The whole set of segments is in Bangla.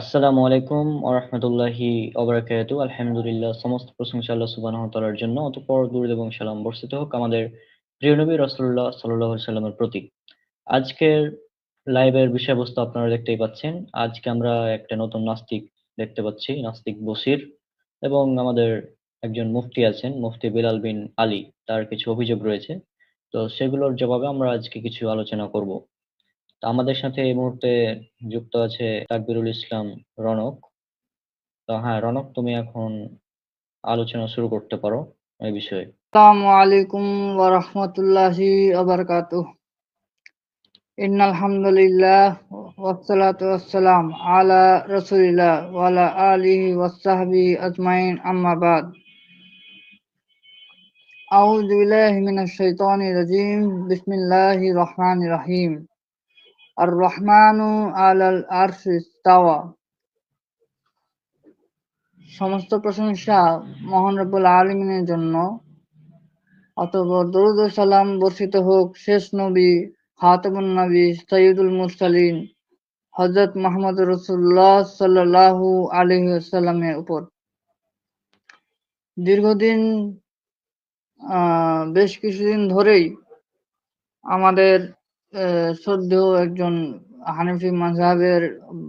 আসসালামু আলাইকুম ওয়া রাহমাতুল্লাহি ওয়া বারাকাতুহু। আলহামদুলিল্লাহ, সমস্ত প্রশংসা আল্লাহ সুবহানাহু ওয়া তাআলার জন্য। অতঃপর দুরূদ এবং সালাম বর্ষিত হোক আমাদের প্রিয় নবী রাসূলুল্লাহ সাল্লাল্লাহু আলাইহি সাল্লামের প্রতি। আজকের লাইভের বিষয়বস্তু আপনারা দেখতেই পাচ্ছেন। আজকে আমরা একটা নতুন নাস্তিক দেখতে পাচ্ছি, নাস্তিক বশির, এবং আমাদের একজন মুফতি আছেন, মুফতি বিলাল বিন আলী। তার কিছু অভিযোগ রয়েছে। তো সেগুলোর জবাবে আমরা আজকে কিছু আলোচনা করব। তো আমাদের সাথে এই মুহূর্তে যুক্ত আছে তাকবিরুল ইসলাম রনক। তো হ্যাঁ, রনক, তুমি এখন আলোচনা শুরু করতে পারো এই বিষয়ে। আসসালামু আলাইকুম ওয়া রাহমাতুল্লাহি ওয়া বারাকাতুহু। ইন্নাল হামদুলিল্লাহ ওয়াসসালাতু ওয়াসসালাম আলা রাসূলিল্লাহ ওয়া আলা আলিহি ওয়াস সাহবিহি আজমাইন, আম্মা বাদ। আউযু বিল্লাহি মিনাশ শাইতানির রাজীম। বিসমিল্লাহির রহমানির রহিম। আর রহমানু আলাল আরশি ইস্তাওয়া। সমস্ত প্রশংসা মহান রব্বুল আলামিনের জন্য। অতঃপর দরুদ ও সালাম বর্ষিত হোক শেষ নবী, খাতামুন নবী, সৈয়দুল মুরসালিন হযরত মুহাম্মদ রাসূলুল্লাহ সাল্লাল্লাহু আলাইহি ওয়াসাল্লামের উপর। দীর্ঘদিন বেশ কিছুদিন ধরেই আমাদের শ্রদ্ধেয় একজন হানাফি মাযহাবের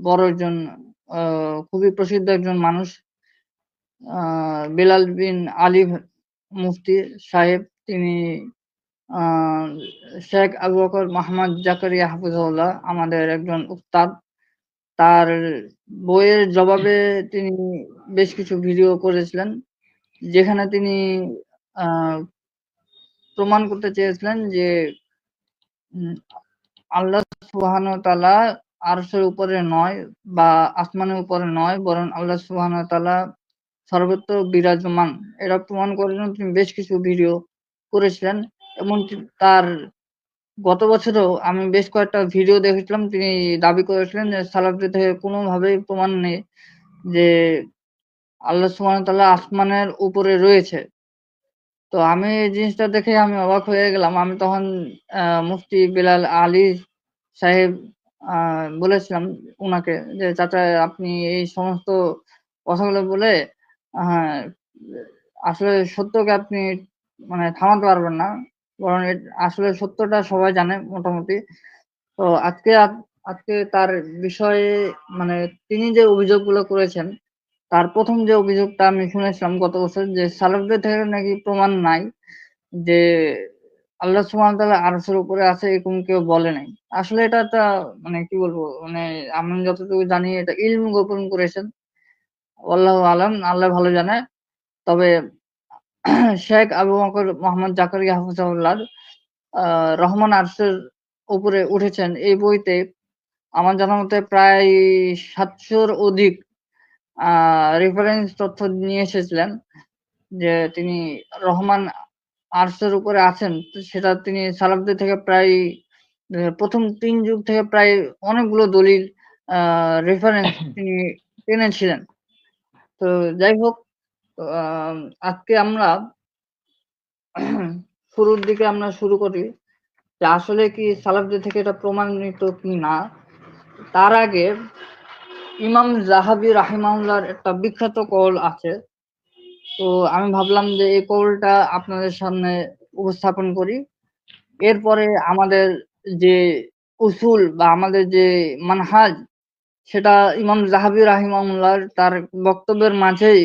বড় একজন খুবই প্রসিদ্ধ একজন মানুষ, বিলাল বিন আলী মুফতি সাহেব, তিনি আহ, শেখ আবু বকর মোহাম্মদ জাকারিয়া হাফিজাহুল্লাহ, আমাদের একজন উস্তাদ। তার বইয়ের জবাবে তিনি বেশ কিছু ভিডিও করেছিলেন, যেখানে তিনি আহ, প্রমাণ করতে চেয়েছিলেন যে উম, আল্লাহ সুবহানাহু ওয়া তাআলা আরশের উপরে নয় বা আসমানের উপরে নয়, বরং আল্লাহ সুবহানাহু ওয়া তাআলা সর্বত্র বিরাজমান। এটা প্রমাণ করার জন্য তিনি বেশ কিছু ভিডিও করেছিলেন। এমনকি তার গত বছরেও আমি বেশ কয়েকটা ভিডিও দেখেছিলাম, তিনি দাবি করেছিলেন যে সালাফদের থেকে কোনোভাবেই প্রমাণ নেই যে আল্লাহ সুবহানাহু ওয়া তাআলা আসমানের উপরে রয়েছে। তো আমি এই জিনিসটা দেখে আমি অবাক হয়ে গেলাম। আমি তখন মুফতি বিলাল আলী সাহেব বলেছিলাম উনাকে যে, চাচা, আপনি এই সমস্ত কথাগুলো বলে হ্যাঁ, আসলে সত্যকে আপনি মানে থামাতে পারবেন না, বরং আসলে সত্যটা সবাই জানে মোটামুটি। তো আজকে তার বিষয়ে, মানে তিনি যে অভিযোগগুলো করেছেন, তার প্রথম যে অভিযোগটা আমি শুনেছিলাম গত বছর, যে সালাফদের থেকে নাকি প্রমাণ নাই যে আল্লাহ সুবহানাহু ওয়া তাআলা আরশের উপরে আছে, এরকম কেউ বলে নাই। আসলে এটা একটা, মানে কি বলবো, মানে আমি যতটুকু জানি এটা ইলম গোপন করেছেন, আল্লাহু আলাম, আল্লাহ ভালো জানে। তবে শেখ আবু বকর মোহাম্মদ জাকারিয়া হাফিজাহুল্লাহ রহমান আরশের উপরে উঠেছেন এই বইতে আমার জানা মতে প্রায় ৭০০-র অধিক রেফারেন্স তথ্য নিয়ে এসেছিলেন যে তিনি রহমান আরশের উপরে আছেন। তো সেটা তিনি সালাফদের থেকে প্রায় প্রথম ৩ যুগ থেকে প্রায় অনেকগুলো দলিল রেফারেন্স তিনি টেনেছিলেন। তো যাই হোক, আ আজকে আমরা শুরুর দিকে আমরা শুরু করি যে আসলে কি সালাফদের থেকে এটা প্রমাণিত কিনা। তার আগে ইমাম যাহাবী রাহিমাহুল্লাহর একটা বিখ্যাত কওল আছে। তো আমি ভাবলাম যে এই কওলটা আপনাদের সামনে উপস্থাপন করি। এরপরে আমাদের যে উসুল বা আমাদের যে মানহাজ, সেটা ইমাম যাহাবী রাহিমাহুল্লাহর তার বক্তব্যের মাঝেই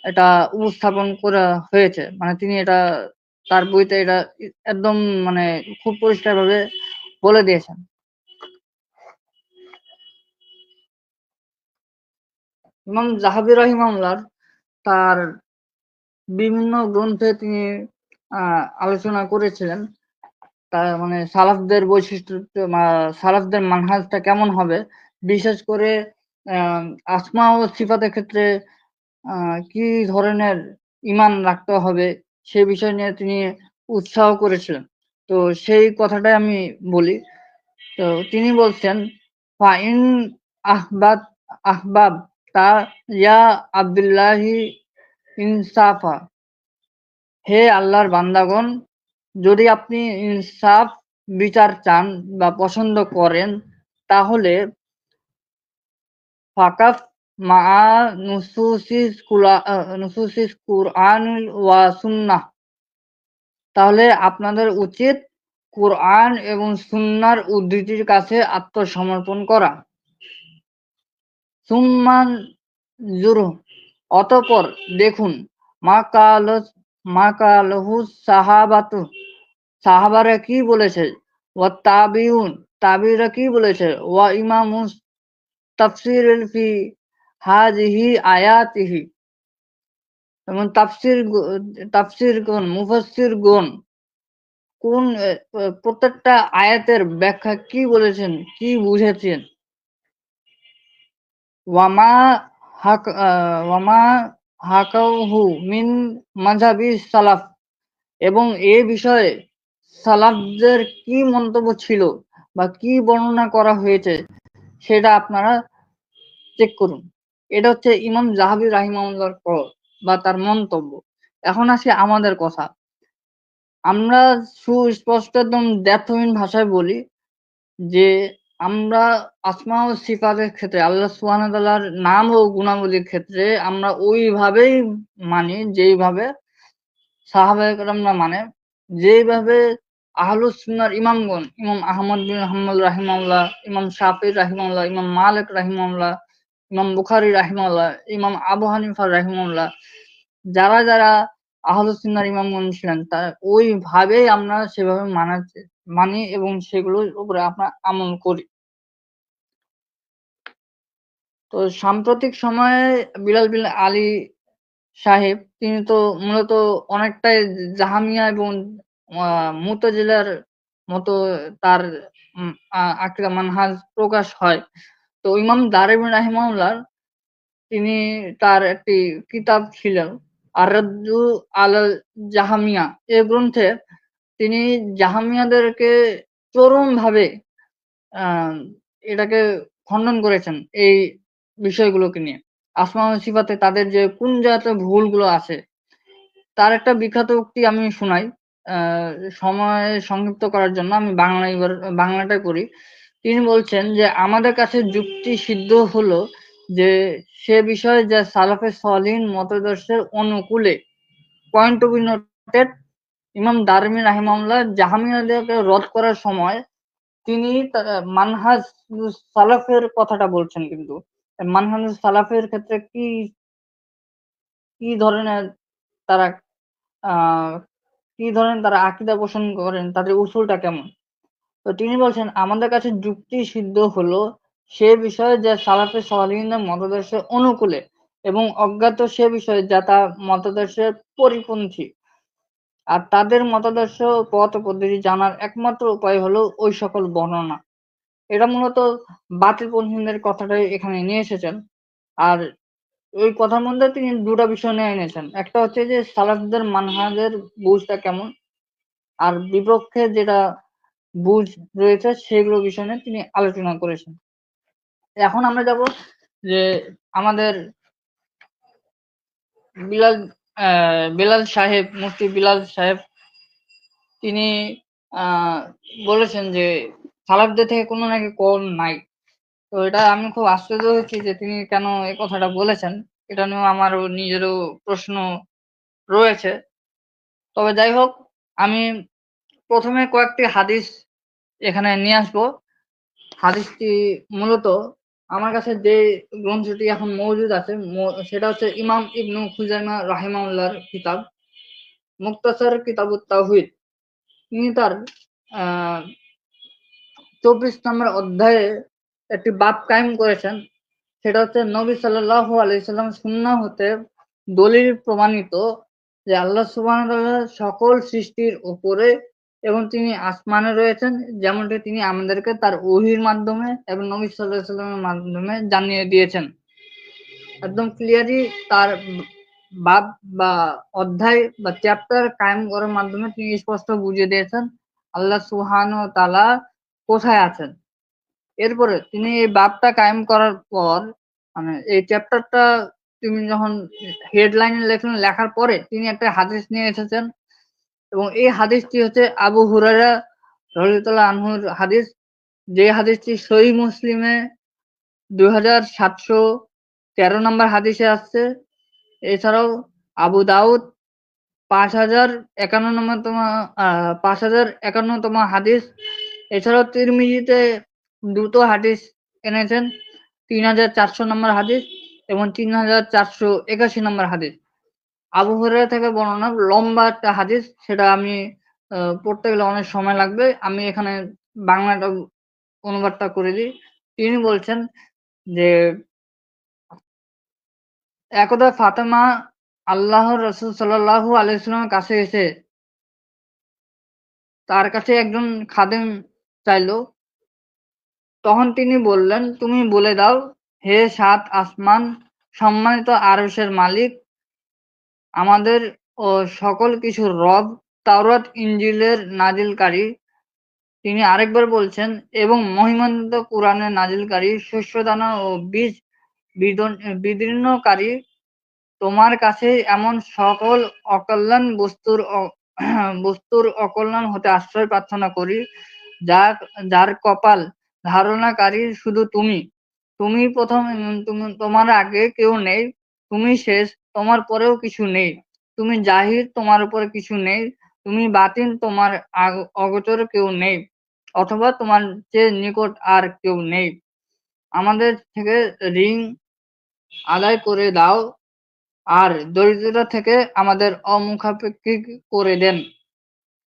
এটা উপস্থাপন করা হয়েছে। মানে তিনি এটা তার বইতে এটা একদম, মানে খুব পরিষ্কারভাবে বলে দিয়েছেন। ইমাম যাহাবী রাহিমাহুল্লাহ তার বিভিন্ন গ্রন্থে তিনি আলোচনা করেছিলেন। তার মানে সালাফদের বৈশিষ্ট্য, সালাফদের মানহাজটা কেমন হবে, বিশেষ করে আহ, আসমা ও সিফাতের ক্ষেত্রে কি ধরনের ঈমান রাখতে হবে সে বিষয় নিয়ে তিনি উৎসাহ করেছিলেন। তো সেই কথাটাই আমি বলি। তো তিনি বলছেন, ফাইন আহবাব আহবাব তা ইয়া আব্দুল্লাহি ইনসাফা, হে আল্লাহর বান্দাগণ, যদি আপনি ইনসাফ বিচার চান বা পছন্দ করেন, তাহলে ফাকাফ মা'a নুসুসিস কুরআন ওয়া সুন্নাহ। তাহলে আপনাদের উচিত কুরআন এবং সুন্নাহর উদ্ধৃতির কাছে আত্মসমর্পণ করা। সুম্মান জুরহু, অতঃপর দেখুন, মা কালাহু সাহাবাতু, সাহাবারা কি বলেছে, ওয়া তাবিউন, তাবিরা কি বলেছে, ওয়া ইমামুস তাফসির ফি হাযিহি আয়াতিহি, এবং তাফসিরগণ, মুফাসসিরগণ কোন প্রত্যেকটা আয়াতের ব্যাখ্যা কি বলেছেন, কি বুঝেছেন। ওয়ামা ওয়ামা হাকাউহু মিন মাযহাবি সালাফ, এবং এ বিষয়ে সালাফদের কি মন্তব্য ছিল বা কি বর্ণনা করা হয়েছে সেটা আপনারা চেক করুন। এটা হচ্ছে ইমাম যাহাবী রাহিমাহুল্লাহর কল বা তার মন্তব্য। এখন আসি আমাদের কথা। আমরা সুস্পষ্ট একদম দ্ব্যর্থহীন ভাষায় বলি যে আমরা আসমা ও সিফাতের ক্ষেত্রে আল্লাহ সুবহানাহু ওয়া তাআলার নাম ও গুণাবলীর ক্ষেত্রে আমরা ওইভাবেই মানি যেইভাবে সাহাবায়ে কেরামরা মানে, যেইভাবে আহলুস সুন্নাহর ইমামগণ, ইমাম আহমদ বিন হাম্বল রাহিমাহুল্লাহ, ইমাম শাফিঈ রাহিমাহুল্লাহ, ইমাম মালিক রাহিমাহুল্লাহ, ইমাম বুখারী রাহিমাহুল্লাহ, ইমাম আবু হানিফা রাহিমাহুল্লাহ, যারা আহলুস সুন্নাহর ইমামগণ ছিলেন তারা ওইভাবেই আমরা সেভাবে মানি এবং সেগুলোর উপরে আমরা আমল করি। তো সাম্প্রতিক সময়ে বিলাল বিন আলী সাহেব তিনি তো মূলত অনেকটাই জাহামিয়া এবং মুতাজিলার মতো তার আকীদা মানহাজ প্রকাশ হয়। তো ইমাম দারিমি রাহিমাহুল্লাহ তিনি তার একটি কিতাব ছিল আর-রাদ্দু আলাল জাহামিয়া, এ গ্রন্থে তিনি জাহামিয়াদেরকে চরমভাবে আহ এটাকে খণ্ডন করেছেন এই বিষয়গুলোকে নিয়ে। আসমা ও সিফাতে তাদের যে কোন জায়গাতে ভুলগুলো আছে তার একটা বিখ্যাত উক্তি আমি শুনাই। সময় সংক্ষিপ্ত করার জন্য আমি বাংলাটা করি। তিনি বলছেন যে আমাদের কাছে যুক্তি সিদ্ধ হলো যে সে বিষয়ে যা সালাফে সলিহিন মতাদর্শের অনুকূলে। পয়েন্ট টু বি নোটেড, ইমাম দারমি রাহিমাহুল্লাহ জাহামিয়াদেরকে রদ করার সময় তিনি মানহাজ সালাফের কথাটা বলছেন, কিন্তু মানহাজ সালাফের ক্ষেত্রে কি কি ধরনের তারা আহ কি ধরনের তারা আকীদা পোষণ করেন, তাদের উসুলটা কেমন। তো তিনি বলছেন আমাদের কাছে যুক্তি সিদ্ধ হলো সে বিষয়ে যা সালাফে সালিহিনদের মতাদর্শের অনুকূলে এবং অজ্ঞাত সে বিষয়ে যা তার মতাদর্শের পরিপন্থী। আর তাদের মতাদর্শ পথ পদ্ধতি জানার একমাত্র উপায় হলো ওই সকল বর্ণনা। এটা মূলত বাতিলপন্থীদের কথাটাই এখানে নিয়ে এসেছেন। আর ওই কথার মধ্যে তিনি দুটা বিষয় নিয়ে এনেছেন। একটা হচ্ছে যে সালাফদের মানহাজের বুঝটা কেমন, আর বিপক্ষে যেটা বুঝ রয়েছে সেগুলো বিষয় নিয়ে তিনি আলোচনা করেছেন। এখন আমরা যাব যে আমাদের বিলাল বেলাল সাহেব, মুফতি বিলাল সাহেব তিনি আহ বলেছেন যে সালাফদের থেকে কোনো নাকি কল নাই। তো এটা আমি খুব আশ্চর্য হচ্ছি যে তিনি কেন এই কথাটা বলেছেন। এটা নিয়েও আমারও নিজেরও প্রশ্ন রয়েছে। তবে যাই হোক, আমি প্রথমে কয়েকটি হাদিস এখানে নিয়ে আসবো। হাদিসটি মূলত আমার কাছে যে গ্রন্থটি এখন মওজুদ আছে সেটা হচ্ছে ইমাম ইবনু খুজাইমা রাহিমাহুল্লাহর কিতাব মুক্তাসার কিতাবুত তাওহীদ। তিনি তার আহ 24 নম্বর অধ্যায়ে একটি বাব কায়েম করেছেন। সেটা হচ্ছে নবী সাল্লাল্লাহু আলাইহি সাল্লাম সুন্নাহ হতে দলিল প্রমাণিত যে আল্লাহ সুবহানাহু ওয়া তাআলা সকল সৃষ্টির উপরে এবং তিনি আসমানে রয়েছেন, যেমনটি তিনি আমাদেরকে তার ওহীর মাধ্যমে এবং নবী সাল্লাল্লাহু আলাইহি সাল্লামের মাধ্যমে জানিয়ে দিয়েছেন। একদম ক্লিয়ারলি তার বাব বা অধ্যায় বা চ্যাপ্টার কায়েম করার মাধ্যমে তিনি স্পষ্ট বুঝিয়ে দিয়েছেন আল্লাহ সুবহানাহু ওয়া তাআলা কোথায় আছেন। এরপরে তিনি এই বাবটা কায়েম করার পর মানে এই চ্যাপ্টারটা তিনি যখন হেডলাইনে লেখলেন, লেখার পরে তিনি একটা হাদিস নিয়ে এসেছেন এবং এই হাদিসটি হচ্ছে আবু হুরায়রা রাদিয়াল্লাহু আনহুর হাদিস, যে হাদিসটি সহিহ মুসলিমে 2713 নম্বর হাদিসে আসছে। এছাড়াও আবু দাউদ 5051তম হাদিস। এছাড়াও তিরমিজিতে দুটো হাদিস এনেছেন, 3400 নম্বর হাদিস এবং 3481 নম্বর হাদিস। আবু হুরায়রা থেকে বর্ণনা, লম্বা একটা হাদিস, সেটা আমি পড়তে গেলে অনেক সময় লাগবে। আমি এখানে বাংলাটা অনুবাদটা করে দিই। তিনি বলছেন যে একদা ফাতেমা আল্লাহর রাসূল সাল্লাল্লাহু আলাইহি ওয়াসাল্লামের কাছে এসে তার কাছে একজন খাদেম চাইলো। তখন তিনি বললেন, তুমি বলে দাও, হে ৭ আসমান সম্মানিত আরশের মালিক, আমাদের ও সকল কিছুর রব, তাওরাত ইনজিলের নাজিলকারী। তিনি আরেকবার বলছেন, এবং মহিমান্বিত কুরআনের নাজিলকারী, শস্যদানা ও বীজ বিদীর্ণকারী, তোমার কাছে এমন সকল অকল্যাণ বস্তুর অকল্যাণ হতে আশ্রয় প্রার্থনা করি যার কপাল ধারণাকারী শুধু তুমি। তুমি প্রথম, তোমার আগে কেউ নেই, তুমি শেষ, তোমার পরেও কিছু নেই। তুমি জাহির, তোমার উপরে কিছু নেই। তুমি বাতিন, তোমার অগোচর কেউ নেই, অথবা তোমার চেয়ে নিকট আর কেউ নেই। আমাদের থেকে ঋণ আদায় করে দাও আর দরিদ্রতা থেকে আমাদের অমুখাপেক্ষী করে দেন।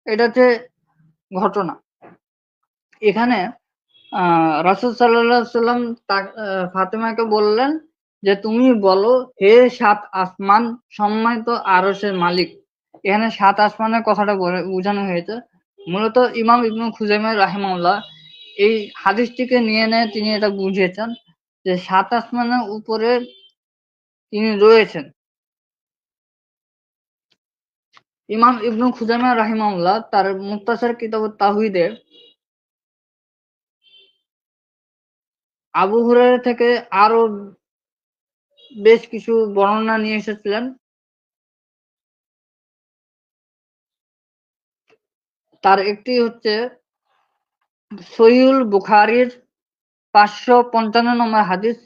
এটা হচ্ছে ঘটনা। এখানে রাসূল সাল্লাল্লাহু আলাইহি ওয়াসাল্লাম ফাতেমাকে বললেন যে তুমি বলো, হে ৭ আসমান সম্মানিত আরশের মালিক। এখানে ৭ আসমানের কথাটা বোঝানো হয়েছে। মূলত ইমাম ইবনে খুজাইমা রাহিমাহুল্লাহ এই হাদিসটিকে নিয়ে তিনি এটা বুঝিয়েছেন যে ৭ আসমানের উপরে তিনি রয়েছেন। ইমাম ইবনে খুজাইমা রাহিমাহুল্লাহ তার মুখতাসার কিতাবুত তাওহীদে আবু হুরায়রা থেকে আরো বেশ কিছু বর্ণনা নিয়ে এসেছিলেন। তার একটি হচ্ছে সহিহুল বুখারীর ৫৫৫ নম্বর হাদিস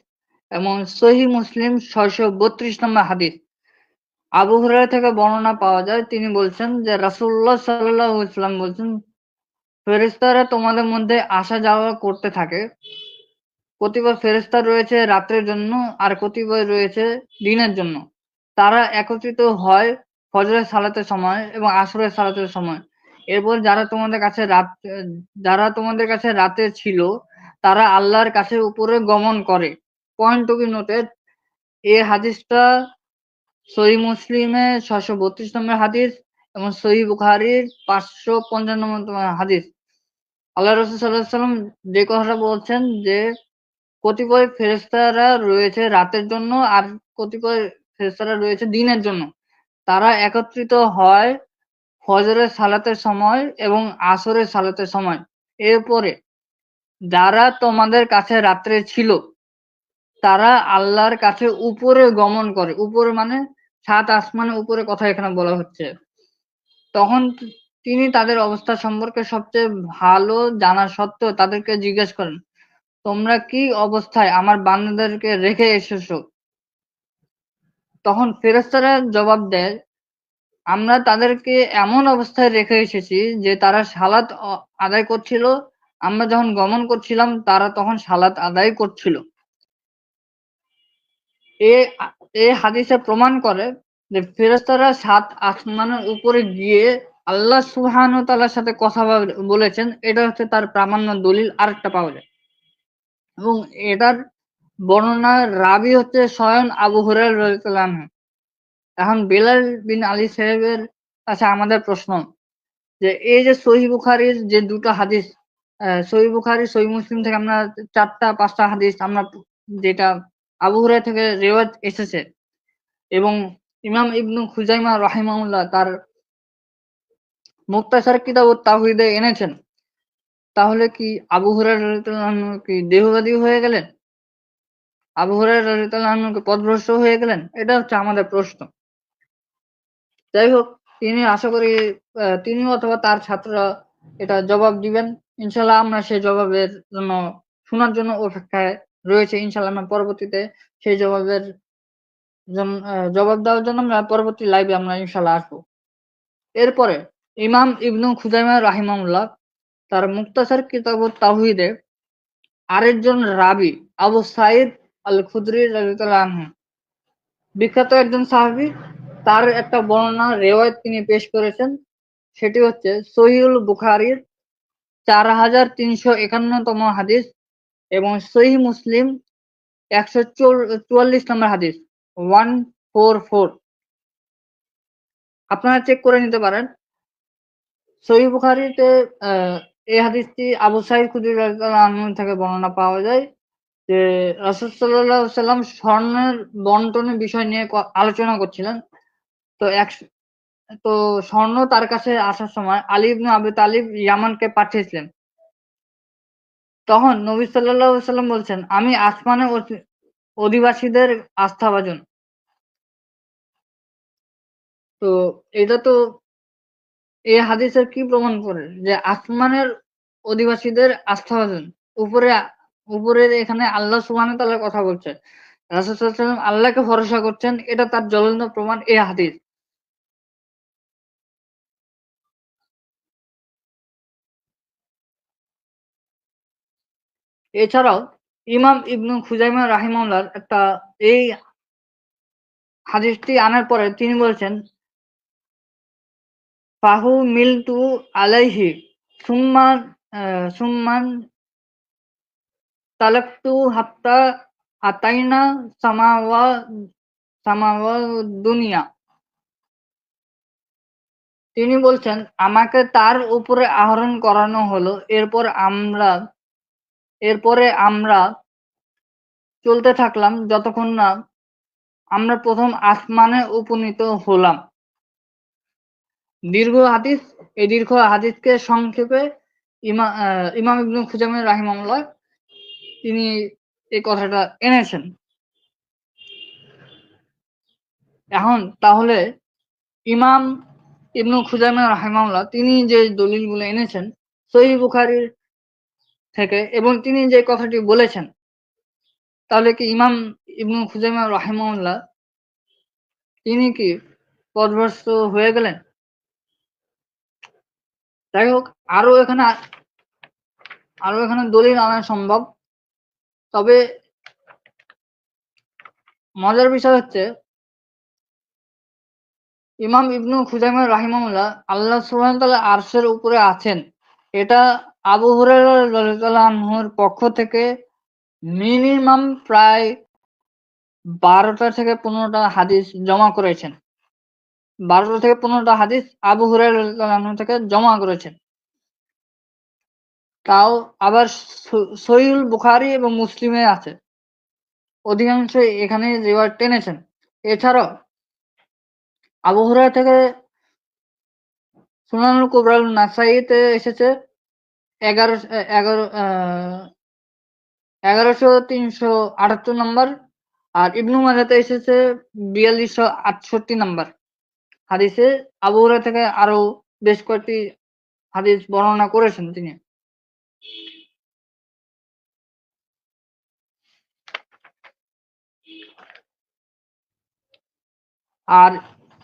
এবং সহিহ মুসলিম ৬৩২ নম্বর হাদিস। আবু হুরায়রা থেকে বর্ণনা পাওয়া যায়, তিনি বলছেন যে রাসূলুল্লাহ সাল্লাল্লাহু আলাইহি ওয়াসাল্লাম বলছেন, ফেরেশতারা তোমাদের মধ্যে আসা যাওয়া করতে থাকে। কতিপয় ফেরেশতা রয়েছে রাতের জন্য আর কতিপয় রয়েছে দিনের জন্য। তারা একত্রিত হয় ফজরের সালাতের সময় এবং আসরের সালাতের সময়। এরপর যারা তোমাদের কাছে রাতে ছিল তারা আল্লাহর কাছে উপরে গমন করে। পয়েন্ট টু বি নোটেড, এই হাদিসটা সহিহ মুসলিমে ৬৩২ নম্বর হাদিস এবং সহিহ বুখারীর ৫৫৫ নম্বর হাদিস। আল্লাহ রাসূল সাল্লাল্লাহু আলাইহি ওয়াসাল্লাম যে কথাটা বলছেন যে কতিপয় ফেরেশতারা রয়েছে রাতের জন্য আর কতিপয় ফেরেশতারা রয়েছে দিনের জন্য। তারা একত্রিত হয় ফজরের সালাতের সময় এবং আসরের সালাতের সময়। এরপরে যারা তোমাদের কাছে রাত্রে ছিল তারা আল্লাহর কাছে উপরে গমন করে। উপরে মানে ৭ আসমানের উপরে কথা এখানে বলা হচ্ছে। তখন তিনি তাদের অবস্থা সম্পর্কে সবচেয়ে ভালো জানা সত্ত্বেও তাদেরকে জিজ্ঞেস করেন, তোমরা কি অবস্থায় আমার বান্দাদেরকে রেখে এসেছো? তখন ফেরেশতারা জবাব দেয়, আমরা তাদেরকে এমন অবস্থায় রেখে এসেছি যে তারা সালাত আদায় করছিল। আমরা যখন গমন করছিলাম তারা তখন সালাত আদায় করছিল। এ হাদিসে প্রমাণ করে যে ফেরেশতারা ৭ আসমানের উপরে গিয়ে আল্লাহ সুবহানাহু ওয়া তাআলার সাথে কথা বলেছেন। এটা হচ্ছে তার প্রামাণ্য দলিল আরেকটা পাওয়া যায়। এবং এটার বর্ণনার রাবী হচ্ছে স্বয়ং আবু হুরায়রা রাদিয়াল্লাহু আনহু। এখন বেলাল বিন আলী সাহেবের কাছে আমাদের প্রশ্ন যে এই যে সহিহ বুখারীর যে দুটো হাদিস, সহিহ বুখারী সহিহ মুসলিম থেকে আমরা ৪টা ৫টা হাদিস আমরা যেটা আবু হুরায়রা থেকে রিওয়ায়াত এসেছে এবং ইমাম ইবনু খুজাইমা রাহিমাহুল্লাহ তার মুখতাসার কিতাবুত তাওহীদে এনেছেন, তাহলে কি আবু হুরায়রা রাদিয়াল্লাহু আনহু কি দেহবাদী হয়ে গেলেন? আবু হুরায়রা রাদিয়াল্লাহু আনহু কি পথভ্রষ্ট হয়ে গেলেন? এটা হচ্ছে আমাদের প্রশ্ন। যাই হোক, তিনি আশা করি তিনি অথবা তার ছাত্ররা এটা জবাব দিবেন। ইনশাআল্লাহ আমরা সেই জবাবের জন্য শোনার জন্য অপেক্ষায় রয়েছে, ইনশাআল্লাহ আমরা পরবর্তীতে সেই জবাব দেওয়ার জন্য আমরা পরবর্তী লাইভে আমরা ইনশাআল্লাহ আসবো। এরপরে ইমাম ইবনু খুজাইমা রাহিমাহুল্লাহ তার মুক্তাসার কিতাবুত তাওহীদে আরেকজন রাবী আবু সাঈদ আল খুদরি রাদিয়াল্লাহু আনহু, বিখ্যাত একজন সাহাবী, তার একটা বর্ণনা রিওয়ায়াত তিনি পেশ করেছেন। সেটি হচ্ছে সহিহুল বুখারীর ৪৩৫১তম হাদিস এবং সহিহ মুসলিম ১৪৪ নম্বর হাদিস 144। আপনারা চেক করে নিতে পারেন। সহিহ বুখারীতে এই হাদিসটি আবু সাঈদ খুদরি রাদিয়াল্লাহু আনহু থেকে বর্ণনা পাওয়া যায় যে রাসূল সাল্লাল্লাহু আলাইহি ওয়াসাল্লাম স্বর্ণের বন্টনের বিষয় নিয়ে আলোচনা করছিলেন। তো তো স্বর্ণ তার কাছে আসার সময় আলী ইবনে আবি তালিব ইয়ামানকে পাঠিয়েছিলেন। তখন নবী সাল্লাল্লাহু আলাইহি ওয়াসাল্লাম বলছেন, আমি আসমানের অধিবাসীদের আস্থাভাজন। তো এটা তো এই হাদিসের কি প্রমাণ করে যে আসমানের অধিবাসীদের আস্থাভাজন। উপরে উপরের এখানে আল্লাহ সুবহানাহু ওয়া তাআলার কথা বলছে। রাসূল সাল্লাল্লাহু আলাইহি ওয়াসাল্লাম আল্লাহকে ভরসা করছেন, এটা তার জ্বলন্ত প্রমাণ এই হাদিস। এছাড়াও ইমাম ইবনু খুজাইমা রাহিমাহুল্লাহর এই হাদিসটি আনার পরে তিনি বলছেন, ফাহু মিলতু আলাইহি সুম্মা সুম্মান তালাকতু হাত্তা আতাইনা সামাওয়া দুনিয়া। তিনি বলছেন, আমাকে তার উপরে আরোহণ করানো হলো, এরপরে আমরা চলতে থাকলাম যতক্ষণ না আমরা প্রথম আসমানে উপনীত হলাম। দীর্ঘ হাদিস। এই দীর্ঘ হাদিসকে সংক্ষেপে ইমাম ইবনু খুজাইমা রাহিমাহুল্লাহ তিনি এই কথাটা এনেছেন। এখন তাহলে ইমাম ইবনু খুজাইমা রাহিমাহুল্লাহ তিনি যে দলিলগুলো এনেছেন সহিহ বুখারীর থেকে এবং তিনি যে কথাটি বলেছেন, তাহলে কি ইমাম ইবনু খুজাইমা রাহিমাহুল্লাহ তিনি কি পথভ্রষ্ট হয়ে গেলেন? যাই হোক, আরো এখানে দলিল আনা সম্ভব। তবে মজার বিষয় হচ্ছে ইমাম ইবনু খুজাইমা রাহিমাহুল্লাহ আল্লাহ সুবহানাহু ওয়া তাআলা আরশের উপরে আছেন, এটা আবু হুরায়রা রাদিয়াল্লাহু আনহুর পক্ষ থেকে মিনিমাম প্রায় ১২টা থেকে ১৫টা হাদিস জমা করেছেন। ১২টা থেকে ১৫টা হাদিস আবু হুরায়রা রাদিয়াল্লাহু আনহু থেকে জমা করেছেন। তাও আবার সহিহুল বুখারী এবং মুসলিমে আছে। অধিকাংশ এখানে রিওয়ায়াত টেনেছেন। এছাড়াও আবু হুরায়রা থেকে সুনানুল কুবরাল নাসাইতে এসেছে ১১,৩৭৮ নম্বর, আর ইবনু মাজাতে এসেছে ৪২৬৮ নম্বর হাদিসে। আবু হুরায়রা থেকে আরো বেশ কয়েকটি হাদিস বর্ণনা করেছেন তিনি। আর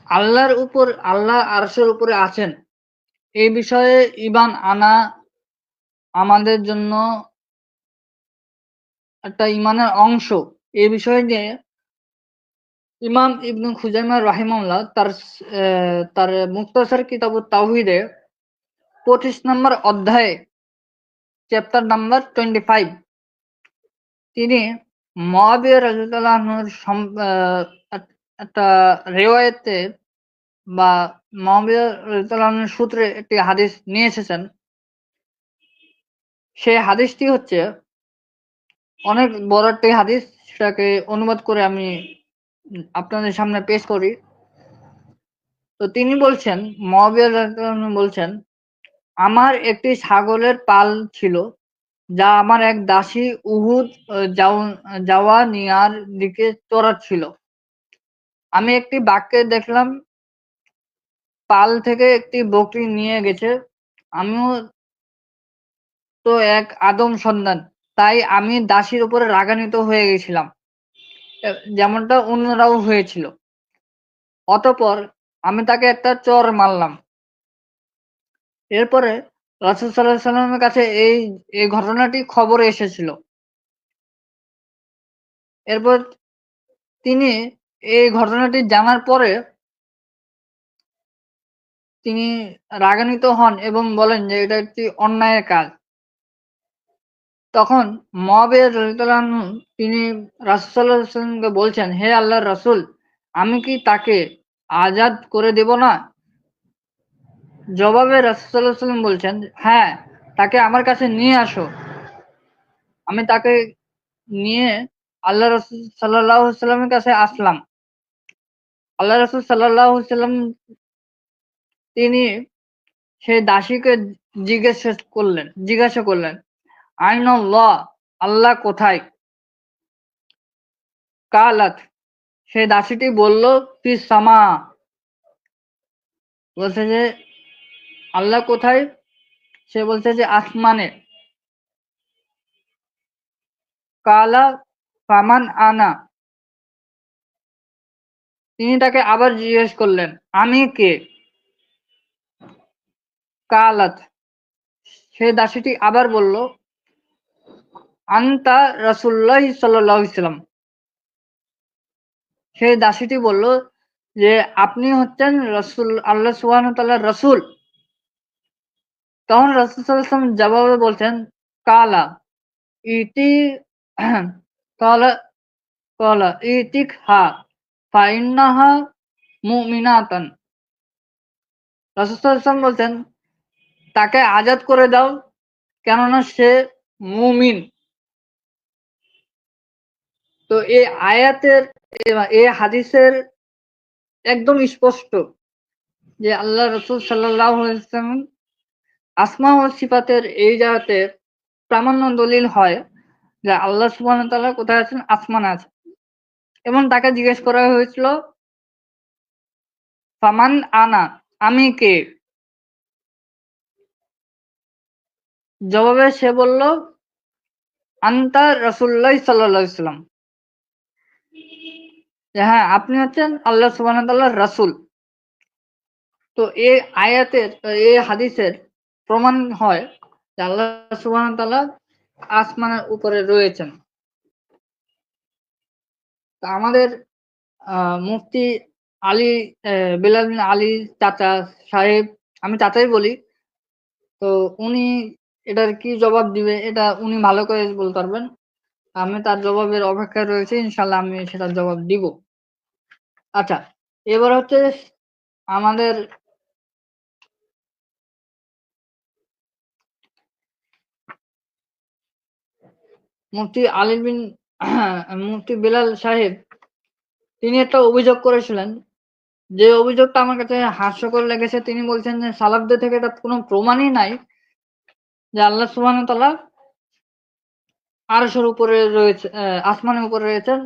আল্লাহ আরশের উপরে আছেন এই বিষয়ে ঈমান আনা আমাদের জন্য একটা ঈমানের অংশ। এই বিষয় নিয়ে ইমাম ইবনু খুজাইমা রাহিমাহুল্লাহ তার মুখতাসার কিতাবুত তাওহীদে ২৫ নম্বর অধ্যায়ে চ্যাপ্টার নাম্বার 25 তিনি মুআবিয়া রাদিয়াল্লাহু আনহুর একটা রিওয়ায়াতে বা মুআবিয়া রাদিয়াল্লাহু আনহুর সূত্রে একটি হাদিস নিয়ে এসেছেন। সেই হাদিসটি হচ্ছে অনেক বড় একটি হাদিস। সেটাকে অনুবাদ করে আমি আপনাদের সামনে পেশ করি। তো তিনি বলছেন, মুআবিয়া রাদিয়াল্লাহু আনহু বলছেন, আমার একটি ছাগলের পাল ছিল যা আমার এক দাসী উহুদ যাওয়ানিয়ার দিকে চড়াচ্ছিল। আমি একটি বাঘকে দেখলাম পাল থেকে একটি বকরী নিয়ে গেছে। আমিও তো এক আদম সন্তান, তাই আমি দাসীর উপরে রাগান্বিত হয়ে গেছিলাম, যেমনটা অন্যরাও হয়েছিল। অতঃপর আমি তাকে একটা চর মারলাম। এরপরে রাসূল সাল্লাল্লাহু আলাইহি ওয়াসাল্লামের কাছে এই ঘটনাটি খবর এসেছিল। এরপর তিনি এই ঘটনাটি জানার পরে তিনি রাগান্বিত হন এবং বলেন যে এটা একটি অন্যায়ের কাজ। তখন মুআবিয়া রাদিয়াল্লাহু আনহু তিনি রাসূল সাল্লাল্লাহু আলাইহি ওয়াসাল্লামকে বলছেন, হে আল্লাহর রাসূল, আমি কি তাকে আজাদ করে দেব না? জবাবে রাসূল সাল্লাল্লাহু আলাইহি ওয়াসাল্লাম বলছেন, হ্যাঁ, তাকে আমার কাছে নিয়ে আসো। আমি তাকে নিয়ে আল্লাহ রাসূল সাল্লাল্লাহু আলাইহি ওয়াসাল্লামের কাছে আসলাম। আল্লাহ রাসূল সাল্লাল্লাহু আলাইহি ওয়াসাল্লাম তিনি সেই দাসীকে জিজ্ঞাসা করলেন, আইনাল্লাহ, আল্লাহ কোথায়? কালাত, সেই দাসীটি বলল, ফিস সামা, বলছে যে আল্লাহ কোথায়? সে বলছে যে আসমানে। কালা ফামান আনা, তিনি তাকে আবার জিজ্ঞেস করলেন, আমি কে? কালাত, সেই দাসীটি আবার বলল, আনতা রাসূলুল্লাহ সাল্লাল্লাহু আলাইহি ওয়াসাল্লাম। সেই দাসীটি বলল যে আপনি হচ্ছেন রাসূল, আল্লাহ সুবহানাহু ওয়া তাআলার রাসূল। তখন রাসূল সাল্লাল্লাহু আলাইহি ওয়াসাল্লাম জবাবে বলছেন, কালা ইতি কালা কালা ইতিকহা ফাইন্নাহা মুমিনাতান। রাসূল সাল্লাল্লাহু আলাইহি ওয়াসাল্লাম বলছেন, তাকে আজাদ করে দাও, কেননা সে মুমিন। তো এই আয়াতের এই হাদিসের একদম স্পষ্ট যে আল্লাহ রাসূল সাল্লাল্লাহু আলাইহি ওয়াসাল্লাম আসমা ও সিফাতের এই জায়গাতে প্রামাণ্য দলিল হয় যে আল্লাহ সুবহানাহু ওয়া তাআলা কোথায় আছেন? আসমানে আছেন। এবং তাকে জিজ্ঞেস করা হয়েছিল, ফামান আনা, আমি কে? জবাবে সে বলল, আনতা রাসূলুল্লাহ সাল্লাল্লাহু আলাইহি ওয়াসাল্লাম, যে হ্যাঁ, আপনি হচ্ছেন আল্লাহ সুবহানাহু ওয়া তাআলার রাসূল। তো এই আয়াতের এই হাদিসের প্রমাণ হয় যে আল্লাহ সুবহানাহু ওয়া তাআলা আসমানের উপরে রয়েছেন। তো আমাদের মুফতি আলী, বেলাল বিন আলী চাচা সাহেব, আমি চাচাই বলি, তো উনি এটার কি জবাব দিবে এটা উনি ভালো করে বলতে পারবেন। আমি তার জবাবের অপেক্ষায় রয়েছি, ইনশাল্লাহ আমি সেটার জবাব দিব। আচ্ছা, এবার হচ্ছে আমাদের মুফতি আলী বিন মুফতি বেলাল সাহেব তিনি একটা অভিযোগ করেছিলেন, যে অভিযোগটা আমার কাছে হাস্যকর লেগেছে। তিনি বলছেন যে সালাফদের থেকে এটা কোনো প্রমাণই নাই যে আল্লাহ সুবহানাহু ওয়া তাআলা আরশের উপরে রয়েছে, আসমানের উপরে রয়েছেন,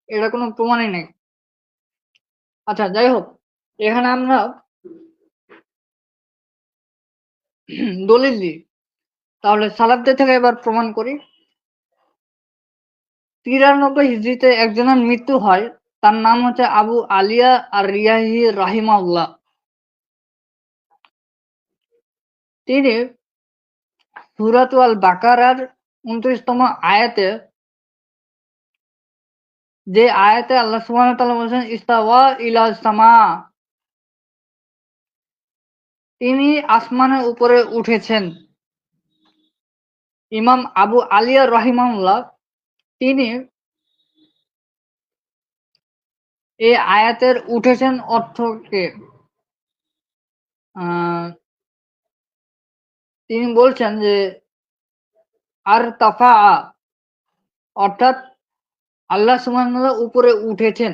এটা কোনো প্রমাণই নেই। আচ্ছা, যাই হোক, এখানে আমরা দলিল দিই, তাহলে সালাফদের থেকে এবার প্রমাণ করি। 93 হিজরিতে একজনের মৃত্যু হয়, তার নাম হচ্ছে আবু আলিয়া আর রিয়াহি রাহিমাহুল্লাহ। তিনি সূরাতুল আল বাকারার 29তম আয়াতে, যে আয়াতে আল্লাহ সুবহানাহু ওয়া তাআলা বলেছেন ইস্তাওয়া ইলাস সামা, তিনি আসমানের উপরে উঠেছেন। ইমাম আবু আলিয়া রাহিমাহুল্লাহ তিনি এই আয়াতের উঠেছেন অর্থকে তিনি বলছেন যে আর তাফা, অর্থাৎ আল্লাহ সুবহানাহু ওয়া তাআলা উপরে উঠেছেন।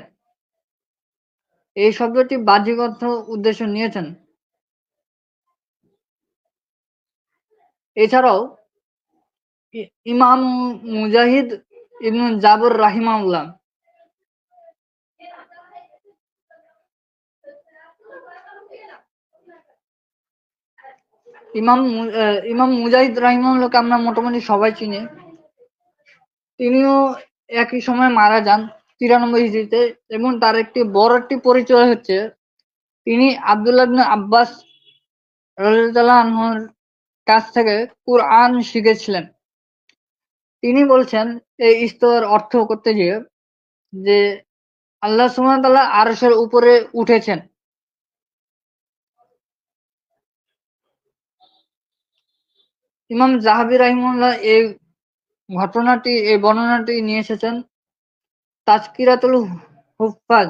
এই শব্দটি বাহ্যিক অর্থ উদ্দেশ্য নিয়েছেন। এছাড়াও ইমাম মুজাহিদ ইবনে জাবর রাহিমাহুল্লাহ ইমাম মুজাহিদ রাহিমাহুল্লাহকে আমরা মোটামুটি সবাই চিনি। তিনিও একই সময় মারা যান 93 হিজরিতে, এবং তার বড় একটি পরিচয় হচ্ছে তিনি আব্দুল্লাহ ইবনে আব্বাস রাদিয়াল্লাহু আনহুর কাছ থেকে কুরআন শিখেছিলেন। তিনি বলছেন এই ইস্তিওয়ার অর্থ করতে গিয়ে যে আল্লাহ সুবহানাহু ওয়া তাআলা আরশের উপরে উঠেছেন। ইমাম যাহাবী রাহিমাহুল্লাহ এই বর্ণনাটি নিয়ে এসেছেন তাজকিরাতুল হুফফাজ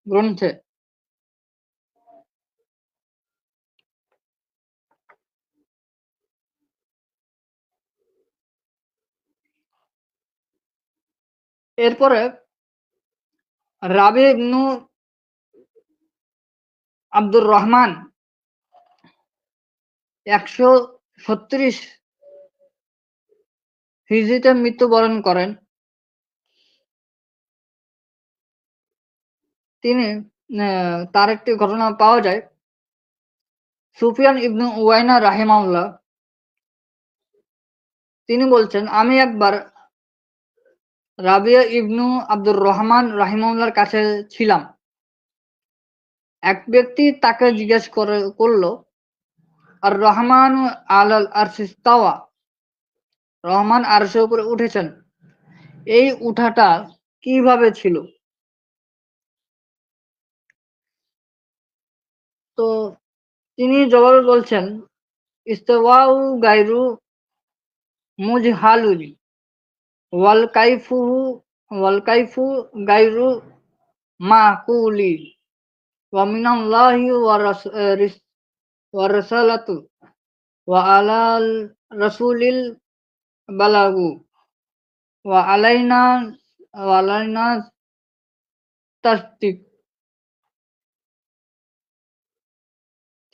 গ্রন্থে। এরপরে রাবি ইবনু আব্দুর রহমান 136 হিজরিতে মৃত্যুবরণ করেন। তিনি তার একটি ঘটনা পাওয়া যায়, সুফিয়ান ইবনু উয়াইনা রাহিমাহুল্লাহ তিনি বলছেন, আমি একবার রাবিয়া ইবনু আব্দুর রহমান রাহিমাহুল্লাহর কাছে ছিলাম। এক ব্যক্তি তাকে জিজ্ঞেস করল, আর রহমান আলাল আরশি ইস্তাওয়া, রহমান আরশের উপরে উঠেছেন, এই উঠাটা কিভাবে ছিল? তো তিনি জবাবে বলছেন, ইস্তাওয়াউ গায়রু মুজহালুন ওয়াল কাইফু গায়রু মাকুলি ওয়া মিনাল্লাহি ওয়া রাসালাতু ওয়া আলাল রাসূলিল বালাগু ওয়া আলাইনা তাসদিক।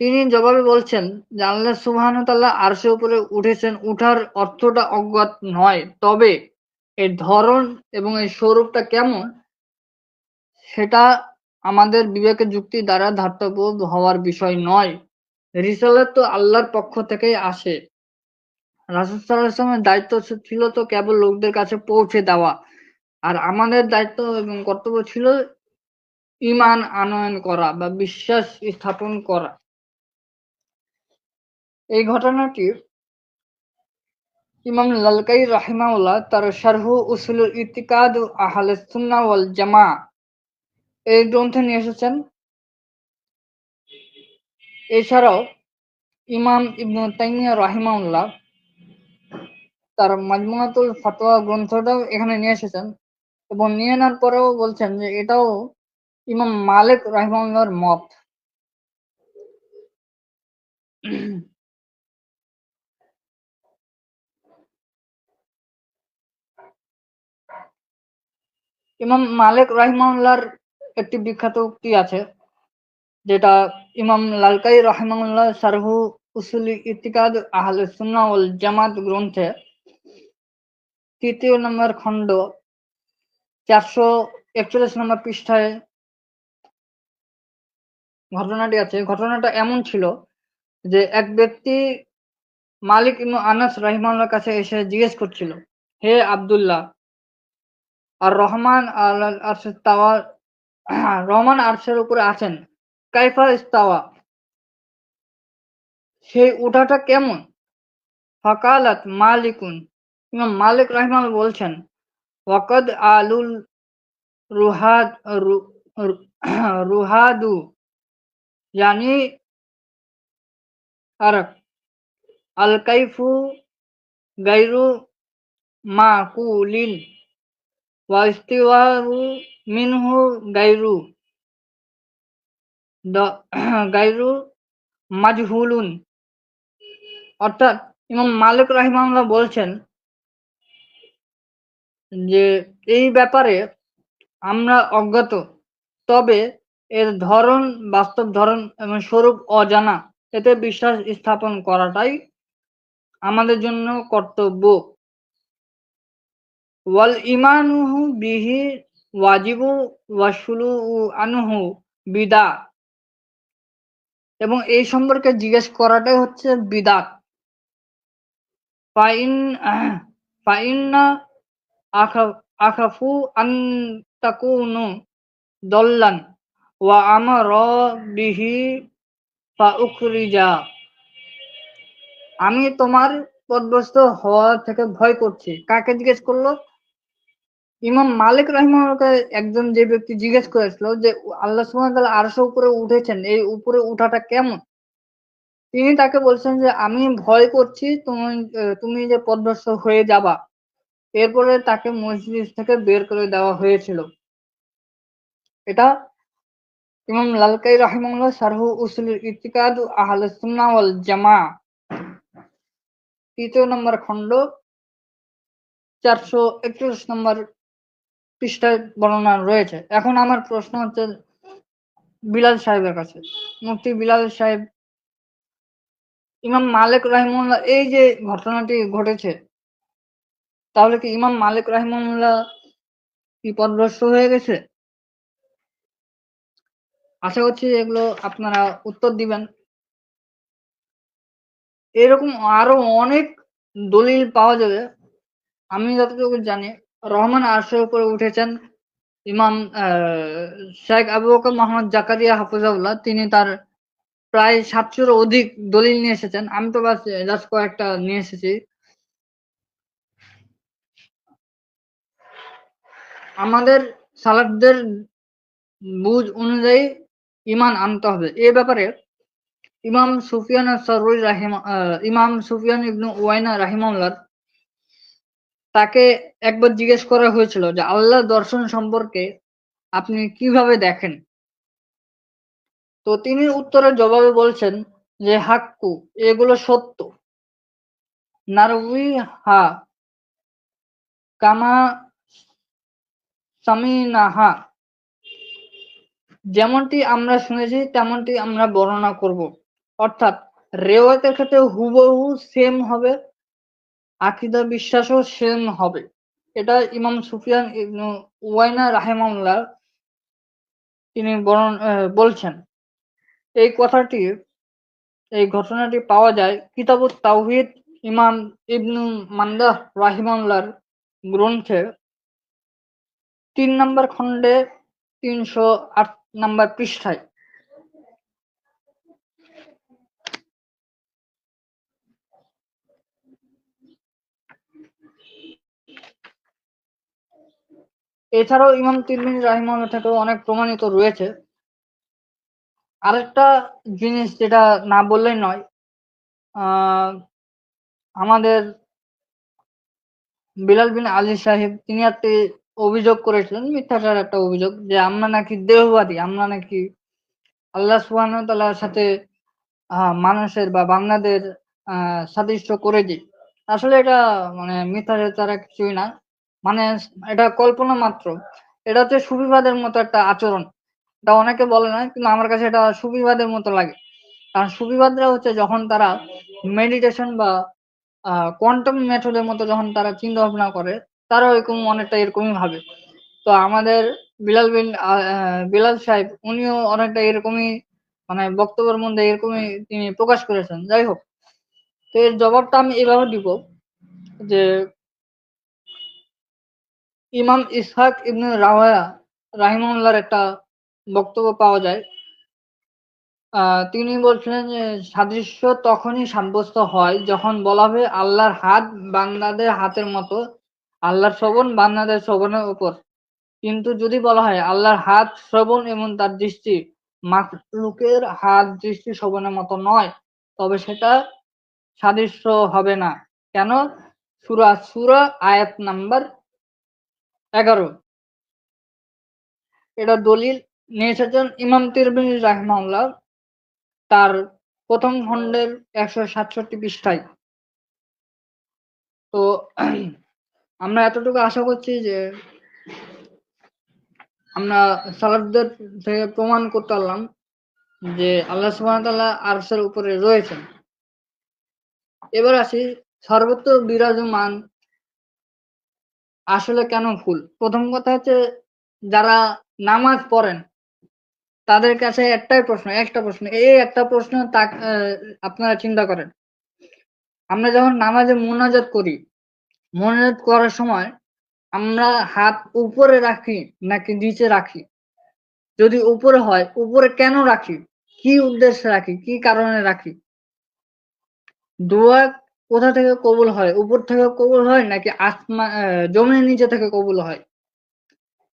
তিনি জবাবে বলছেন যে আল্লাহ সুবহানাহু ওয়া তাআলা আরশের উপরে উঠেছেন, উঠার অর্থটা অজ্ঞাত নয়, তবে এর ধরন এবং এর স্বরূপটা কেমন সেটা আমাদের বিবেকের যুক্তি দ্বারা ধার্তব্য হওয়ার বিষয় নয়। রিসালাত তো আল্লাহর পক্ষ থেকেই আসে। রাসূল সাল্লাল্লাহু আলাইহি ওয়াসাল্লামের দায়িত্ব ছিল তো কেবল লোকদের কাছে পৌঁছে দেওয়া, আর আমাদের দায়িত্ব এবং কর্তব্য ছিল ঈমান আনয়ন করা বা বিশ্বাস স্থাপন করা। এই ঘটনাটি ইমাম লালকাই রাহিমাহুল্লাহ তার শারহু উসুলুল ইতিকাদ আহলে সুন্নাহ ওয়াল জামাআহ এই গ্রন্থে নিয়ে এসেছেন। এছাড়াও ইমাম ইবনু তাইমিয়া রাহিমাহুল্লাহ তার মাজমুআতুল ফাতোয়া গ্রন্থটাও এখানে নিয়ে এসেছেন, এবং নিয়ে আনার পরেও বলছেন যে এটাও ইমাম মালিক রাহিমাহুল্লাহর মত। ইমাম মালিক রাহিমাহুল্লাহর একটি বিখ্যাত উক্তি আছে, যেটা ইমাম লালকাই রাহিমাহুল্লাহ শারহু উসুল ইতিকাদ আহলে সুন্নাহ ওয়াল জামাত গ্রন্থে ৩য় নম্বর খণ্ড 441 নম্বর পৃষ্ঠায় ঘটনাটি আছে। ঘটনাটা এমন ছিল যে এক ব্যক্তি মালিক ইবনু আনাস রাহিমাহুল্লাহর কাছে এসে জিজ্ঞেস করছিল, হে আব্দুল্লাহ, আর রহমান আলাল আরশি ইস্তাওয়া, রহমান আরশের উপরে আছেন, কাইফা ইস্তাওয়া, সেই উঠাটা কেমন? ফাকালাত মালিকুন, ইমাম মালিক রাহিমাহুল্লাহ বলছেন, ওয়াকাদ আলুল রুহাদ রুহাদু ইয়ানি আরাক আল কাইফু গায়রু মাকুলিন ওয়া ইস্তিওয়াউ মিনহু গায়রু গায়রু মাজহুলুন। অর্থাৎ ইমাম মালিক রাহিমাহুল্লাহ বলছেন যে এই ব্যাপারে আমরা অজ্ঞাত, তবে এর ধরন, বাস্তব ধরন এবং স্বরূপ অজানা, এতে বিশ্বাস স্থাপন করাটাই আমাদের জন্য কর্তব্য। ওয়াল ঈমানুহু বিহি ওয়াজিবু ওয়াসসুলুউ আনহু বিদআহ, এবং এই সম্পর্কে জিজ্ঞেস করাটাই হচ্ছে বিদআত। ফাইন ফাইন্না আখাফু আন তাকুনু দল্লান ওয়া আমারা বিহি ফাউখরিজা। আমি তোমার পথভ্রষ্ট হওয়া থেকে ভয় করছি। কাকে জিজ্ঞেস করলো? ইমাম মালিক রাহিমাহুল্লাহকে একজন যে ব্যক্তি জিজ্ঞেস করেছিল যে আল্লাহ সুবহানাহু ওয়া তাআলা আরশের উপরে উঠেছেন, এই উপরে উঠাটা কেমন? তিনি তাকে বলছেন যে আমি ভয় করছি তুমি যে পথভ্রষ্ট হয়ে যাবা। এরপরে তাকে মজলিস থেকে বের করে দেওয়া হয়েছিল। এটা ইমাম লালকাই রাহিমাহুল্লাহ শারহু উসুলুল ইতিকাদ আহলুস সুন্নাহ ওয়াল জামাআহ ৩য় নম্বর খণ্ড ৪৪১ নম্বর পৃষ্ঠায় বর্ণনা রয়েছে। এখন আমার প্রশ্ন হচ্ছে বিলাল সাহেবের কাছে, মুফতি বিলাল সাহেব, ইমাম মালিক রাহিমাহুল্লাহ এই যে ঘটনাটি ঘটেছে, তাহলে কি ইমাম মালিক রাহিমাহুল্লাহ কি পথভ্রষ্ট হয়ে গেছে? আশা করছি এগুলো আপনারা উত্তর দিবেন। এরকম আরো অনেক দলিল পাওয়া যাবে। আমি যতটুকু জানি রহমান আরশের উপরে উঠেছেন। ইমাম শেখ আবু বকর মোহাম্মদ জাকারিয়া হাফিজাহুল্লাহ তিনি তার প্রায় ৭০০-র অধিক দলিল নিয়ে এসেছেন। আমি তো বাস জাস্ট কয়েকটা নিয়ে এসেছি। আমাদের সালাফদের বুঝ অনুযায়ী ঈমান আনতে হবে। এ ব্যাপারে ইমাম সুফিয়ান আস-সাউরি ইমাম সুফিয়ান ইবনে উয়াইনা রাহিমাহুল্লাহ তাকে একবার জিজ্ঞেস করা হয়েছিল যে আল্লাহ দর্শন সম্পর্কে আপনি কিভাবে দেখেন? তো তিনি উত্তরের জবাবে বলছেন যে হাক্কু, এগুলো সত্য। নারউইহা কামা সামিনাহা, যেমনটি আমরা শুনেছি তেমনটি আমরা বর্ণনা করব। অর্থাৎ রেওয়ায়তের ক্ষেত্রে হুবহু সেম হবে, আকীদা বিশ্বাসও সেম হবে। এটা ইমাম সুফিয়ান ইবনে উয়াইনা রাহিমাহুল্লাহ তিনি বলছেন। এই কথাটি, এই ঘটনাটি পাওয়া যায় কিতাবুত তাওহীদ ইমাম ইবনু মান্দাহ রাহিমাহুল্লাহর গ্রন্থে ৩ নম্বর খণ্ডে ৩০৮ নম্বর পৃষ্ঠায়। এছাড়াও ইমাম তিরমিজি রাহিমাহুল্লাহ থেকেও অনেক প্রমাণিত রয়েছে। আরেকটা জিনিস যেটা না বললেই নয়, আহ, আমাদের বিলাল বিন আলী সাহেব তিনি একটি অভিযোগ করেছিলেন, মিথ্যাচার একটা অভিযোগ, যে আমরা নাকি দেহবাদী, আমরা নাকি আল্লাহ সুবহানাহু ওয়া তাআলার সাথে মানুষের বা বান্দাদের সাদৃশ্য করে দিই। আসলে এটা মানে মিথ্যাচার ছাড়া কিছুই না। মানে এটা কল্পনা মাত্র। এটা হচ্ছে সুফিবাদের মতো একটা আচরণ। এটা অনেকে বলে না, কিন্তু আমার কাছে এটা সুফিবাদের মতো লাগে। কারণ সুফিবাদরা হচ্ছে যখন তারা মেডিটেশন বা কোয়ান্টাম মেথডের মতো যখন তারা চিন্তা ভাবনা করে, তারা এরকম অনেকটা এরকমই ভাবে। তো আমাদের বিলাল সাহেব উনিও অনেকটা এরকমই, মানে বক্তব্যের মধ্যে এরকমই তিনি প্রকাশ করেছেন। যাই হোক, তো এর জবাবটা আমি এভাবে দিব যে ইমাম ইসহাক ইবনে রাওয়ায়া রাহিমাহুল্লাহর একটা বক্তব্য পাওয়া যায়। তিনি বলছিলেন যে সাদৃশ্য তখনই সাব্যস্ত হয় যখন বলা হবে আল্লাহর হাত বান্দাদের হাতের মতো, আল্লাহর শ্রবণ বান্দাদের শ্রবণের উপর। কিন্তু যদি বলা হয় আল্লাহর হাত শ্রবণ এবং তার দৃষ্টি মাখলুকের হাত দৃষ্টি শ্রবণের মতো নয়, তবে সেটা সাদৃশ্য হবে না। কেন? সূরা সূরা আয়াত নাম্বার 11। এটা দলিল নিয়ে এসেছেন ইমাম তিরমিজি রাহিমাহুল্লাহ তার প্রথম খণ্ডের ১৬৭ পৃষ্ঠায়। তো আমরা এতটুকু আশা করছি যে আমরা সালাফদের থেকে প্রমাণ করতে পারলাম যে আল্লাহ সুবহানাহু ওয়া তাআলা আরশের উপরে রয়েছেন। এবার আসি সর্বত্র বিরাজমান আসলে কেন ভুল? প্রথম কথা হচ্ছে যারা নামাজ পড়েন তাদের কাছে একটা প্রশ্ন, এই একটা প্রশ্ন আপনারা চিন্তা করেন। আমরা যখন নামাজে মুনাজাত করি, মুনাজাত করার সময় আমরা হাত উপরে রাখি নাকি নিচে রাখি? যদি উপরে হয়, উপরে কেন রাখি? কি উদ্দেশ্যে রাখি? কি কারণে রাখি? দোয়া কোথা থেকে কবুল হয়? উপর থেকে কবুল হয় নাকি জমিনের নিচে থেকে কবুল হয়?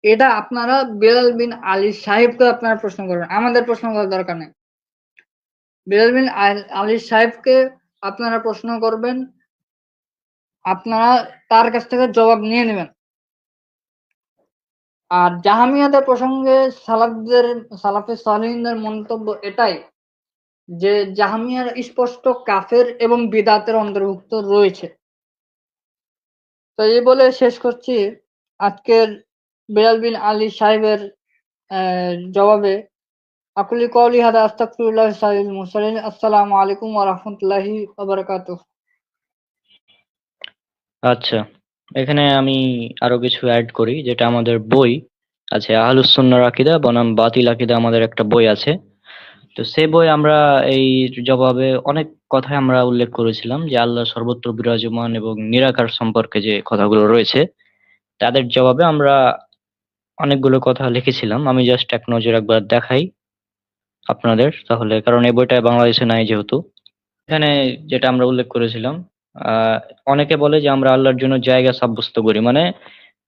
এটা আপনারা বেলাল বিন আলী সাহেবকে আপনারা প্রশ্ন করবেন, আমাদের প্রশ্ন করার দরকার নেই। বেলাল বিন আলী সাহেবকে আপনারা প্রশ্ন করবেন, আপনারা তার কাছ থেকে জবাব নিয়ে নেবেন। আর জাহামিয়াদের প্রসঙ্গে সালাফে সালেহিনদের মন্তব্য এটাই যে জাহামিয়ার স্পষ্ট কাফের এবং বিদআতের অন্তর্ভুক্ত রয়েছে। তো এই বলে শেষ করছি আজকের বেলাল বিন আলী সাহেবের জবাবে। আকুলি কওলি হাদা আস্তাগফিরুল্লাহ সালিল মুরসালিন। আসসালামু আলাইকুম ওয়া রাহমাতুল্লাহি ওয়া বারাকাতুহু। আচ্ছা, এখানে আমি আরো কিছু অ্যাড করি, যেটা আমাদের বই আছে আহলুস সুন্নাহর আকীদা বনাম বাতিল আকীদা, আমাদের একটা বই আছে। তো সে বই আমরা এই জবাবে অনেক কথাই আমরা উল্লেখ করেছিলাম যে আল্লাহ সর্বত্র বিরাজমান এবং নিরাকার সম্পর্কে যে কথাগুলো রয়েছে, তাদের জবাবে আমরা অনেকগুলো কথা লিখেছিলাম। আমি জাস্ট এক নজর একবার দেখাই আপনাদের, তাহলে, কারণ এই বইটা বাংলাদেশে নাই যেহেতু। এখানে যেটা আমরা উল্লেখ করেছিলাম, আহ অনেকে বলে যে আমরা আল্লাহর জন্য জায়গা সাব্যস্ত করি, মানে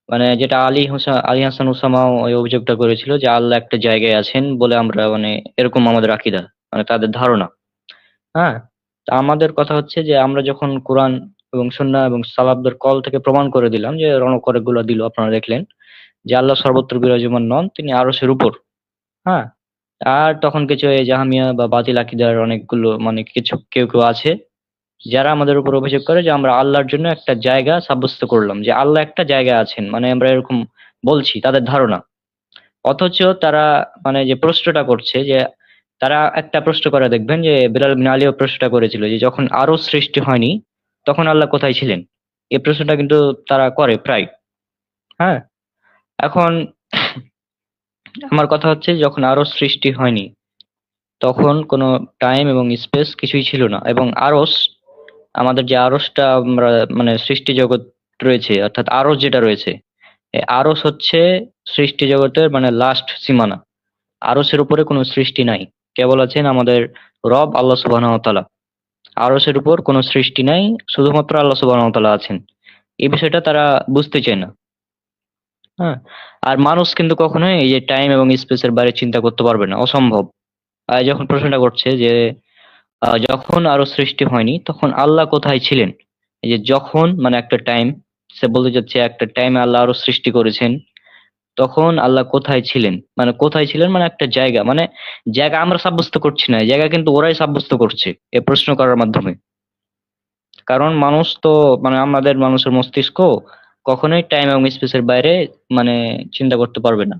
মানে যেটা আলী হাসান ওসামা ওই অভিযোগটা করেছিল যে আল্লাহ একটা জায়গায় আছেন বলে আমরা, মানে এরকম আমাদের আকীদা, মানে তাদের ধারণা। হ্যাঁ, তা আমাদের কথা হচ্ছে যে আমরা যখন কোরআন এবং সুন্নাহ এবং সালাফদের কল থেকে প্রমাণ করে দিলাম, যে রণকরক গুলো দিল, আপনারা দেখলেন যে আল্লাহ সর্বত্র বিরাজমান নন, তিনি আরশের উপর। হ্যাঁ, আর তখন কিছু এই জাহামিয়া বা বাতিল আকীদার অনেকগুলো, মানে কিছু কেউ কেউ আছে যারা আমাদের উপর অভিযোগ করে যে আমরা আল্লাহর জন্য একটা জায়গা সাব্যস্ত করলাম, যে আল্লাহ একটা জায়গায় আছেন, মানে আমরা এরকম বলছি, তাদের ধারণা। অথচ তারা, মানে যে প্রশ্নটা করছে, যে তারা একটা প্রশ্ন করে, দেখবেন যে বিলাল বিন আলীও প্রশ্নটা করেছিল যে যখন আরো সৃষ্টি হয়নি তখন আল্লাহ কোথায় ছিলেন। এই প্রশ্নটা কিন্তু তারা করে প্রায়। হ্যাঁ, এখন আমার কথা হচ্ছে, যখন আরো সৃষ্টি হয়নি তখন কোনো টাইম এবং স্পেস কিছুই ছিল না, এবং আরস, আমাদের যে আরসটা আমরা, মানে সৃষ্টি জগৎ রয়েছে, অর্থাৎ আরস যেটা রয়েছে, এই আরস হচ্ছে সৃষ্টি জগতের মানে লাস্ট সীমানা। আরশের উপরে কোনো সৃষ্টি নাই, কেবল আছেন আমাদের রব আল্লাহ সুবহানাহু ওয়া তাআলা। আরশের উপর কোনো সৃষ্টি নাই, শুধুমাত্র আল্লাহ সুবহানাহু ওয়া তাআলা আছেন। এই বিষয়টা তারা বুঝতে চায় না। হ্যাঁ, আর মানুষ কিন্তু কখনোই এই যে টাইম এবং স্পেসের বাইরে চিন্তা করতে পারবে না, অসম্ভব। যখন প্রশ্নটা করছে যে যখন আরো সৃষ্টি হয়নি তখন আল্লাহ কোথায় ছিলেন, এই যে যখন মানে একটা টাইম, সে বলতে যাচ্ছে একটা টাইমে আল্লাহ আরো সৃষ্টি করেছেন, তখন আল্লাহ কোথায় ছিলেন, মানে কোথায় ছিলেন মানে একটা জায়গা, মানে জায়গা আমরা সাব্যস্ত করছি না, জায়গা কিন্তু ওরাই সাব্যস্ত করছে এই প্রশ্ন করার মাধ্যমে। কারণ মানুষ তো, মানে আমাদের মানুষের মস্তিষ্ক কখনোই টাইম এবং স্পেসের বাইরে মানে চিন্তা করতে পারবে না।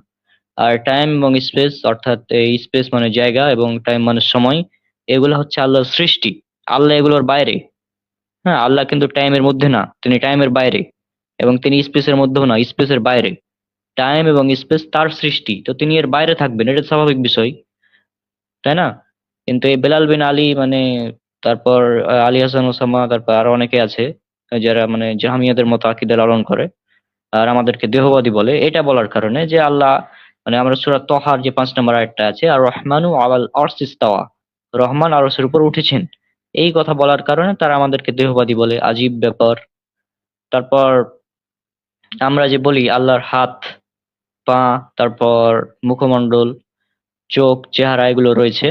আর টাইম এবং স্পেস, অর্থাৎ এই স্পেস মানে জায়গা এবং টাইম মানে সময়, এগুলো হচ্ছে আল্লাহর সৃষ্টি। আল্লাহ এগুলোর বাইরে। হ্যাঁ, আল্লাহ কিন্তু টাইমের মধ্যে না, তিনি টাইমের বাইরে, এবং তিনি স্পেসের মধ্যেও না, স্পেসের বাইরে। টাইম এবং স্পেস তার সৃষ্টি, তো তিনি এর বাইরে থাকবেন, এটা স্বাভাবিক বিষয়, তাই না? কিন্তু এই বেলাল বিন আলী, মানে তারপর আলী হাসান ওসামা, তারপর আরো অনেকে আছে যারা মানে জাহামিয়াদের মতো আকীদা লালন করে আর আমাদেরকে দেহবাদী বলে, এটা বলার কারণে যে আল্লাহ, মানে আমরা সূরা তহার যে 5 নম্বর আয়াতটা আছে, আর রহমানু আলাল আরশি ইস্তাওয়া, রহমান আরশের উপর উঠেছেন, এই কথা বলার কারণে তারা আমাদেরকে দেহবাদী বলে। আজীব ব্যাপার। তারপর আমরা যে বলি আল্লাহর হাত, পা, তারপর মুখমণ্ডল, চোখ, চেহারা, এগুলো রয়েছে।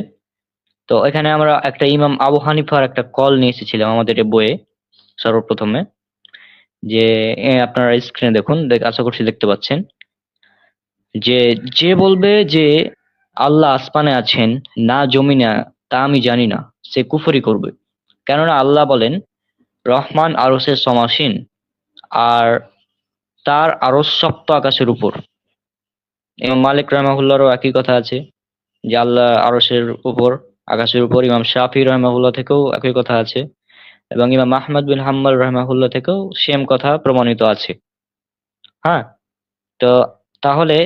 তো এখানে আমরা একটা ইমাম আবু হানিফার একটা কল নিয়ে এসেছিলাম আমাদের এই বইয়ে সর্বপ্রথমে, যে আপনারা স্ক্রিনে দেখুন, আশা করছি দেখতে পাচ্ছেন, যে যে বলবে যে আল্লাহ আসমানে আছেন না জমিনে, তা আমি জানি না, সে কুফরি করবে। কেননা আল্লাহ বলেন রহমান আরশের সমাসীন, আর তার আরশ সপ্ত আকাশের উপর। ইমাম মালিক রাহমাহুল্লাহরও একই কথা আছে যে আল্লাহ আরশের উপর, আকাশের উপর। ইমাম শাফি রহমাহুল্লাহ থেকেও একই কথা আছে, এবং ইমাম আহমদ বিন হাম্বল রহমাহুল্লাহ থেকেও সেম কথা প্রমাণিত আছে। হ্যাঁ, তো তাহলে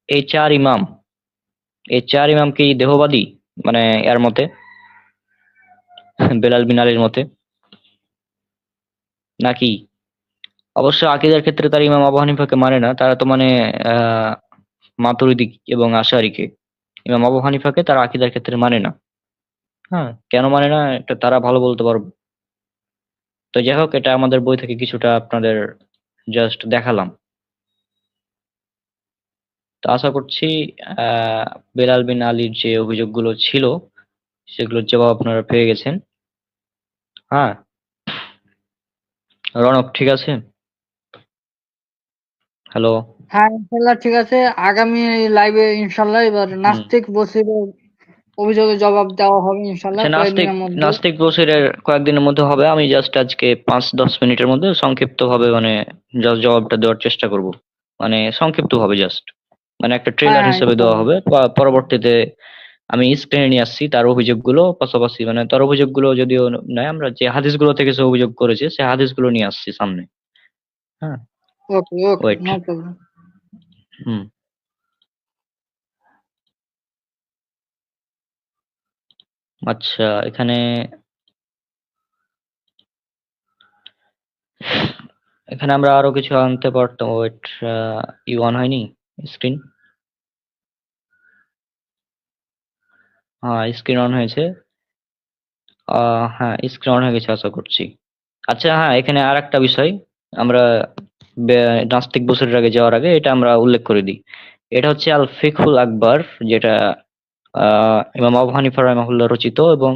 এই চার ইমাম কি দেহবাদী, মানে এর মতে, বেলাল বিন আলীর মতে? নাকি? অবশ্য আকীদার ক্ষেত্রে তারা ইমাম আবু হানিফাকে মানে না, তারা তো মানে মাতুরিদি এবং আশারিকে। ইমাম আবু হানিফাকে তারা আকীদার ক্ষেত্রে মানে না। হ্যাঁ, কেন মানে না এটা তারা ভালো বলতে পারবে। তো যাই হোক, এটা আমাদের বই থেকে কিছুটা আপনাদের জাস্ট দেখালাম। তো আশা করছি বেলাল বিন আলীর যে অভিযোগগুলো ছিল সেগুলোর জবাব আপনারা পেয়ে গেছেন। হ্যাঁ, রনক ঠিক আছে? হ্যালো। হ্যাঁ, ইনশাল্লাহ ঠিক আছে। আগামী লাইভে ইনশাল্লাহ এবার হুম। নাস্তিক বসিরের অভিযোগের জবাব দেওয়া হবে ইনশাল্লাহ আচ্ছা, নাস্তিক কয়েকদিনের মধ্যে। নাস্তিক বসিরের কয়েকদিনের মধ্যে হবে। আমি জাস্ট আজকে 5-10 মিনিটের মধ্যে সংক্ষিপ্ত ভাবে মানে জাস্ট জবাবটা দেওয়ার চেষ্টা করব। মানে সংক্ষিপ্ত ভাবে জাস্ট, মানে একটা হ্যাঁ, ট্রেলার হ্যাঁ, হিসেবে দেওয়া ইনশাল্লাহ। হবে। পরবর্তীতে আমি স্ক্রিনে নিয়ে আসছি তার অভিযোগগুলো, পাশাপাশি মানে তার অভিযোগগুলো যদিও নয়, আমরা যে হাদিসগুলো থেকে সে অভিযোগ করেছে সেই হাদিসগুলো নিয়ে আসছি সামনে। হ্যাঁ, okay, okay, wait. No problem. হুম। আচ্ছা, এখানে এখানে আমরা আরো কিছু আনতে পারতাম। ওয়েট, ই অন হয়নি স্ক্রিন? হ্যাঁ, স্ক্রিন অন হয়েছে। হ্যাঁ, স্ক্রিন অন হয়ে গেছে আশা করছি। আচ্ছা, হ্যাঁ, এখানে আর একটা বিষয় আমরা নাস্তিক বছরের আগে যাওয়ার আগে এটা আমরা উল্লেখ করে দিই। এটা হচ্ছে আল ফিকহুল আকবর, যেটা ইমাম আবু হানিফা রাহিমাহুল্লাহ রচিত, এবং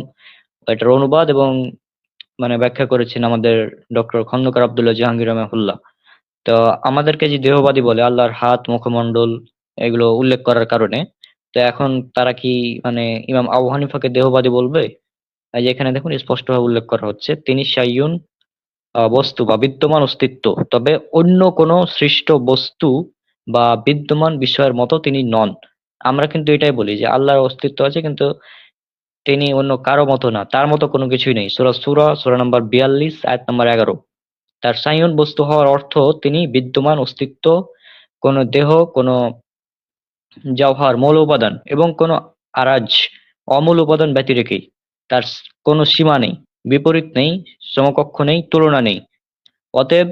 এটার অনুবাদ এবং মানে ব্যাখ্যা করেছেন আমাদের ডক্টর খন্দকার আব্দুল্লাহ জাহাঙ্গীর রাহিমাহুল্লাহ। তো আমাদেরকে যে দেহবাদী বলে, আল্লাহর হাত, মুখমণ্ডল এগুলো উল্লেখ করার কারণে, তো এখন তারা কি মানে ইমাম আবু হানিফাকে দেহবাদী বলবে? এই যে এখানে দেখুন স্পষ্টভাবে উল্লেখ করা হচ্ছে, তিনি শাইয়ুন, বস্তু বা বিদ্যমান অস্তিত্ব, তবে অন্য কোনো সৃষ্ট বস্তু বা বিদ্যমান বিষয়ের মতো তিনি নন। আমরা কিন্তু এটাই বলি যে আল্লাহর অস্তিত্ব আছে, কিন্তু তিনি অন্য কারো মতো না, তার মতো কোনো কিছুই নেই। সূরা নাম্বার 42 আয়াত নাম্বার 11। তার সাইয়ুন বস্তু হওয়ার অর্থ তিনি বিদ্যমান অস্তিত্ব, কোনো দেহ, কোনো জওহার মৌল উপাদান এবং কোনো আরাজ অমূল উপাদান ব্যতি রেখেই। তার কোনো সীমা নেই, বিপরীত নেই, সমকক্ষ নেই, তুলনা নেই। অতএব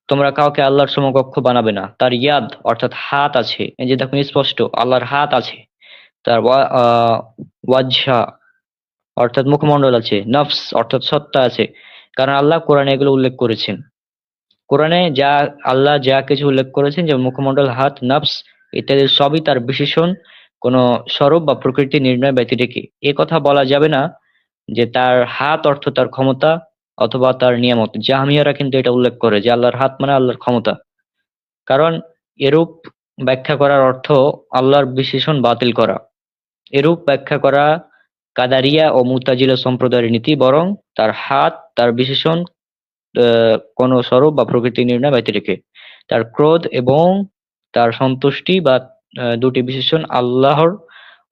তোমরা কাউকে আল্লাহর সমকক্ষ বানাবে না। তার ইয়াদ অর্থাৎ হাত আছে, এই যে দেখুন স্পষ্ট আল্লাহর হাত আছে। তার ওয়াজহা অর্থাৎ মুখমণ্ডল আছে, নফস অর্থাৎ সত্তা আছে। কারণ আল্লাহ কোরআনে এগুলো উল্লেখ করেছেন। কোরআনে যা আল্লাহ যা কিছু উল্লেখ করেছেন, যেমন মুখমণ্ডল, হাত, নফস ইত্যাদি, সবই তার বিশেষণ, কোনো স্বরূপ বা প্রকৃতি নির্ণয় ব্যতি রেখে। এ কথা বলা যাবে না যে তার হাত অর্থ তার ক্ষমতা অথবা তার নিয়ামত। জাহমিয়ারা কিন্তু এটা উল্লেখ করে যে আল্লাহর হাত মানে আল্লাহর ক্ষমতা। কারণ এরূপ ব্যাখ্যা করার অর্থ আল্লাহর বিশেষণ বাতিল করা। এরূপ ব্যাখ্যা করা কাদারিয়া ও মুতাজিলা সম্প্রদায়ের নীতি, বরং তার হাত তার বিশেষণ, কোনো স্বরূপ বা প্রকৃতি নির্ণয় ব্যতি রেখে। তার ক্রোধ এবং তার সন্তুষ্টি বা দুটি বিশেষণ আল্লাহর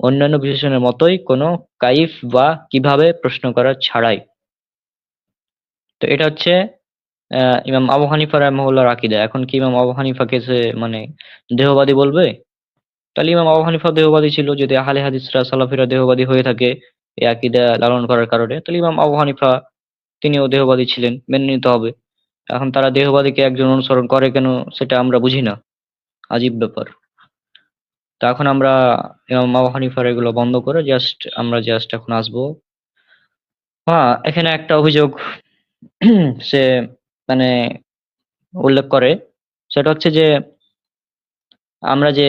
অন্যান্য বিশেষণের মতোই, কোনো কাইফ বা কিভাবে প্রশ্ন করা ছাড়াই। তো এটা হচ্ছে ইমাম আবু হানিফা রাহিমাহুল্লাহর আকীদা। এখন কি ইমাম আবু হানিফাকে সে মানে দেহবাদী বলবে? তাহলে ইমাম আবু হানিফা দেহবাদী ছিল। যদি আহলে হাদিসরা সালাফিরা দেহবাদী হয়ে থাকে এই আকীদা লালন করার কারণে, তাহলে ইমাম আবু হানিফা তিনিও দেহবাদী ছিলেন, মেনে নিতে হবে। এখন তারা দেহবাদীকে একজন অনুসরণ করে কেন সেটা আমরা বুঝি না, আজীব ব্যাপার। তো এখন আমরা ইমাম আবু হানিফার এগুলো বন্ধ করে আমরা জাস্ট এখন আসবো। হ্যাঁ, এখানে একটা অভিযোগ সে মানে উল্লেখ করে, সেটা হচ্ছে যে আমরা যে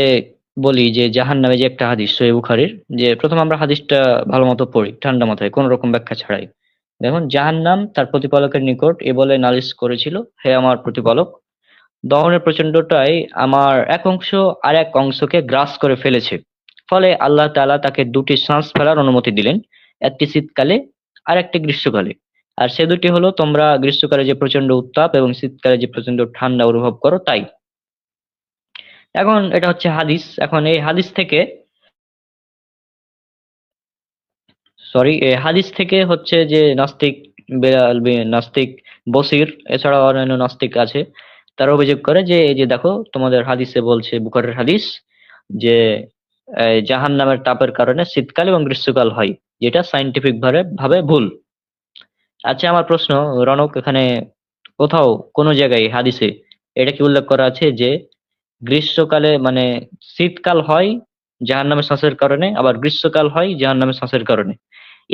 বলি যে জাহান্নামে, যে একটা হাদিস সহিহ বুখারীর, যে প্রথম আমরা হাদিসটা ভালো মতো পড়ি ঠান্ডা মাথায়, কোনো রকম ব্যাখ্যা ছাড়াই। দেখুন, জাহান্নাম তার প্রতিপালকের নিকট এ বলে নালিশ করেছিল, হে আমার প্রতিপালক, দহনের প্রচন্ডটাই আমার এক অংশ আর এক অংশকে গ্রাস করে ফেলেছে। ফলে আল্লাহ তাআলা তাকে দুটি শ্বাস ফেলার অনুমতি দিলেন, একটি শীতকালে আর একটি গ্রীষ্মকালে। আর সে দুটি হলো, তোমরা গ্রীষ্মকালে যে প্রচন্ড উত্তাপ এবং শীতকালে যে প্রচন্ড ঠান্ডা অনুভব করো তাই। এখন এটা হচ্ছে হাদিস। এখন এই হাদিস থেকে হাদিস থেকে হচ্ছে যে নাস্তিক নাস্তিক বসির এছাড়াও অন্যান্য নাস্তিক আছে, তারা অভিযোগ করে যে এই যে দেখো তোমাদের হাদিসে বলছে, বুখারীর হাদিস, যে জাহান্নামের তাপের কারণে শীতকাল এবং গ্রীষ্মকাল হয়, যেটা সায়েন্টিফিক ভাবে ভুল। আচ্ছা, আমার প্রশ্ন, রনক, এখানে কোথাও কোনো জায়গায় হাদিসে এটা কি উল্লেখ করা আছে যে গ্রীষ্মকালে মানে শীতকাল হয় জাহান্নামের শ্বাসের কারণে, আবার গ্রীষ্মকাল হয় জাহান্নামের শ্বাসের কারণে?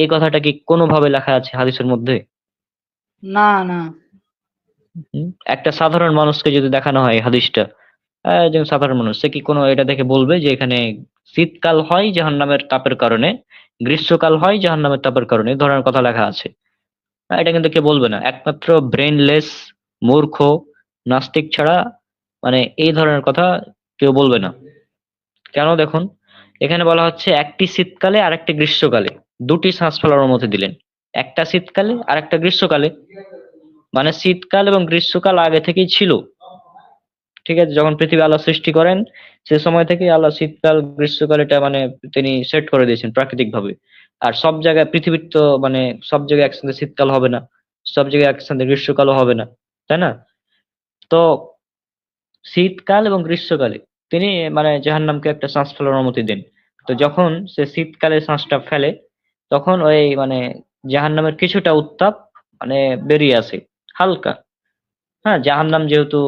এই কথাটা কি কোনোভাবে লেখা আছে হাদিসের মধ্যে? না, না। একটা সাধারণ মানুষকে যদি দেখানো হয় হাদিসটা, একজন সাধারণ মানুষ সে কি কোনো এটা দেখে বলবে যে এখানে শীতকাল হয় জাহান্নামের তাপের কারণে, গ্রীষ্মকাল হয় জাহান্নামের তাপের কারণে, এই ধরনের কথা লেখা আছে? এটা কিন্তু কেউ বলবে না, একমাত্র ব্রেনলেস, মূর্খ, নাস্তিক ছাড়া মানে এই ধরনের কথা কেউ বলবে না। কেন দেখুন, এখানে বলা হচ্ছে একটি শীতকালে আর একটি গ্রীষ্মকালে, দুটি শ্বাস ফেলার অনুমতি দিলেন, একটা শীতকালে আর একটা গ্রীষ্মকালে। মানে শীতকাল এবং গ্রীষ্মকাল আগে থেকেই ছিল, ঠিক আছে? যখন পৃথিবী আল্লাহ সৃষ্টি করেন সে সময় থেকে আল্লাহ শীতকাল গ্রীষ্মকাল এটা মানে তিনি সেট করে দিয়েছেন প্রাকৃতিক ভাবে। আর সব জায়গায় পৃথিবীর তো মানে সব জায়গায় একসাথে শীতকাল হবে না, সব জায়গায় একসাথে গ্রীষ্মকালও হবে না, তাই না? তো শীতকাল এবং গ্রীষ্মকালে তিনি মানে জাহান্নামকে একটা শ্বাস ফেলার অনুমতি দেন। তো যখন সে শীতকালে শ্বাসটা ফেলে তখন ওই মানে জাহান্নামের কিছুটা উত্তাপ মানে বেরিয়ে আসে, হালকা। হ্যাঁ, জাহান্নাম যেহেতু